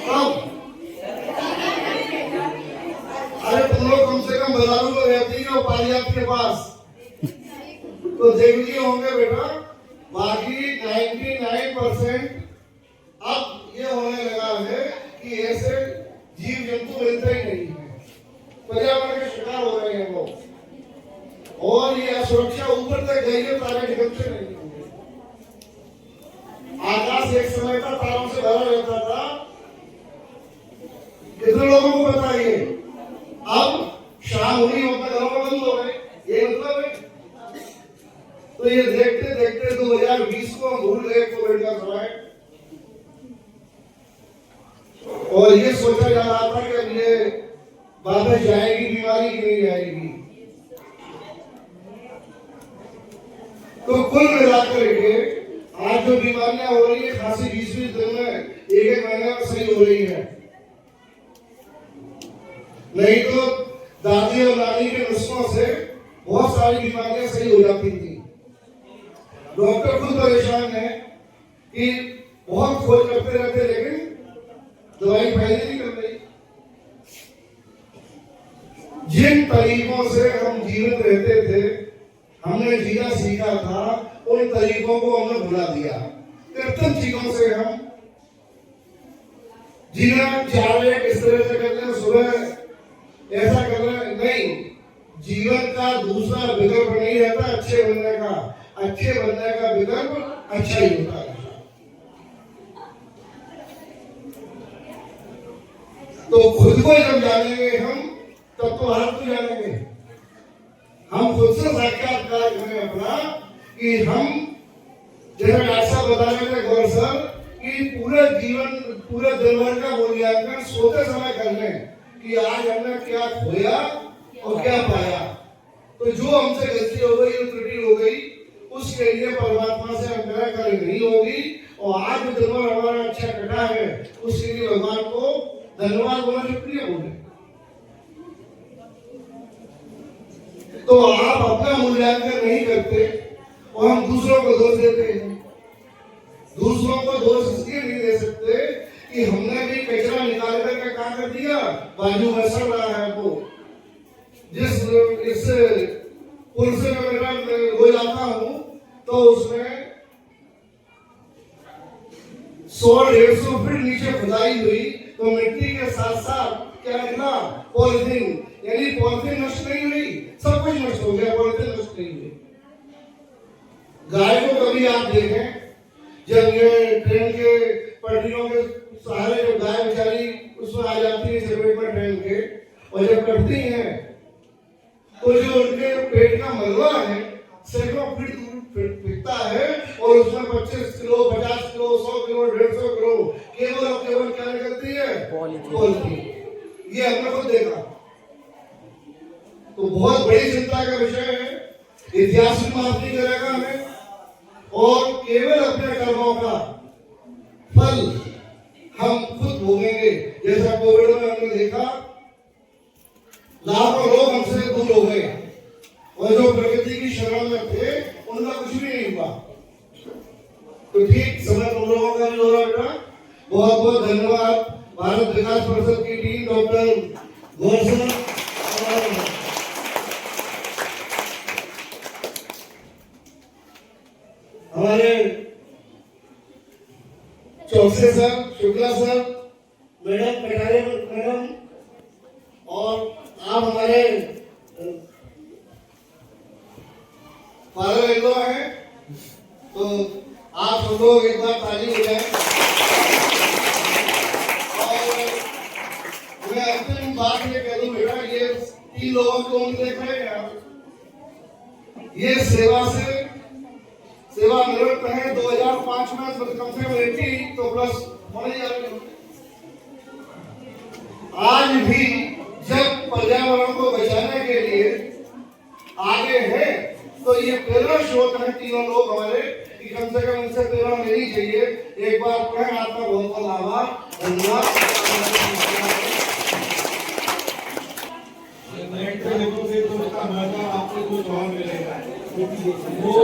Speaker 6: कब? अरे तुम लोग कम से कम बजारों में रहती हो पारिजात के पास, तो देख लिए होंगे बेटा। बाकी 99% अब ये होने लगा है कि ऐसे जीव जंतु मिलते ही नहीं है, पर्यावरण के शिकार हो रहे हैं वो। और ये असुरक्षा ऊपर तक गई है, तारे निकलते नहीं होंगे। आकाश एक समय का तारों से भरा रहता था, कितने लोगों को पता है ये? अब शाम हुई, अपने घरों में बंद हो गए, ये मतलब है। तो ये देखते देखते 2020 को हम भूल गए कोविड का समय, और ये सोचा जा रहा था कि अब ये वापस जाएगी बीमारी की नहीं जाएगी। तो कुल मिलाकर के आज जो बीमारियां हो रही है, खांसी 20-20 दिन में, 1-1 महीने में सही हो रही है। नहीं तो दादी और नानी के नुस्खों से बहुत सारी बीमारियां सही हो जाती थी। डॉक्टर खुद परेशान है कि बहुत खोज करते रहते, लेकिन दवाई फायदे नहीं कर रही। जिन तरीकों से हम जीवित रहते थे, हमने जीना सीखा था, उन तरीकों को हमने भुला दिया। कृत्रिम चीजों से हम जीना चाह रहे हैं, किस तरह से कर रहे हैं, सुबह ऐसा कर रहे हैं। नहीं, जीवन का दूसरा विकल्प नहीं रहता अच्छे बनने का। अच्छे बनने का विकल्प अच्छा ही होता है। तो खुद को जब जानेंगे हम, तब तो भारत को जानेंगे। हम खुद से साक्षात्कार करें अपना कि हम, जैसे डॉक्टर साहब बता रहे थे गौर सर,
Speaker 7: कि पूरे दिन भर का मूल्यांकन सोते समय कर लें कि आज हमने क्या खोया और क्या पाया। तो जो हमसे गलती हो गई, त्रुटि हो गई, उसके लिए परमात्मा से अनुग्रह करें नहीं होगी। और आज जो दिन भर हमारा अच्छा कटा है, उसके लिए भगवान को धन्यवाद बोला, शुक्रिया बोले। तो आप अपना मूल्यांकन नहीं करते और हम दूसरों को दोष देते हैं। दूसरों को दोष इसलिए नहीं दे सकते कि हमने भी कचरा निकाल करके क्या कर दिया, बाजू में सड़ रहा है। वो जिस इस पुल से मैं रोज आता हूँ तो उसमें 100-150 फीट नीचे खुदाई हुई, तो मिट्टी के साथ साथ क्या निकला, पॉलिथीन। यानी पॉलिथीन नष्ट नहीं हुई, सब कुछ नष्ट हो गया, पॉलिथीन नष्ट नहीं हुई। गाय को कभी आप देखें, जब ये ट्रेन के पटरियों के सहारे जो गाय बेचारी उसमें आ जाती है चपेट में ट्रेन के, और जब कटती हैं तो जो उनके पेट का मलबा है सैकड़ों फीट दूर फेंकता है, और उसमें 25 किलो, 50 किलो, 100 किलो, 150 किलो केवल और केवल क्या निकलती है, पॉलिथीन। ये हमने खुद देखा। तो बहुत बड़ी चिंता का विषय है। इतिहास भी माफ नहीं करेगा हमें, और केवल अपने कर्मों का फल हम खुद भोगेंगे। जैसा कोविड में हमने देखा, लाखों लोग हमसे दूर हो गए, और जो प्रकृति की शरण में थे उनका कुछ भी नहीं हुआ। तो ठीक समय तुम लोगों का भी हो रहा बेटा। बहुत बहुत धन्यवाद भारत विकास परिषद की टीम, डॉक्टर गौर हमारे Chouksey sir, Shukla sir, madam Katare madam, और आप हमारे फादर इन लॉ हैं, तो आप सब लोग एक बार ताली हो जाए। और मैं अंतिम बात ये कह दूं बेटा, ये 3 लोगों को हम देख रहे हैं, ये सेवा निवृत्त है 2005 में, तो कम से कम 80 तो प्लस होने जा रहे। आज भी जब पर्यावरण को बचाने के लिए आगे है, तो ये प्रेरणा स्रोत है 3 लोग हमारे, कि कम से कम इनसे प्रेरणा लेनी चाहिए। एक बार कहें आपका बहुत बहुत आभार, धन्यवाद। आपको कुछ और मिलेगा, वो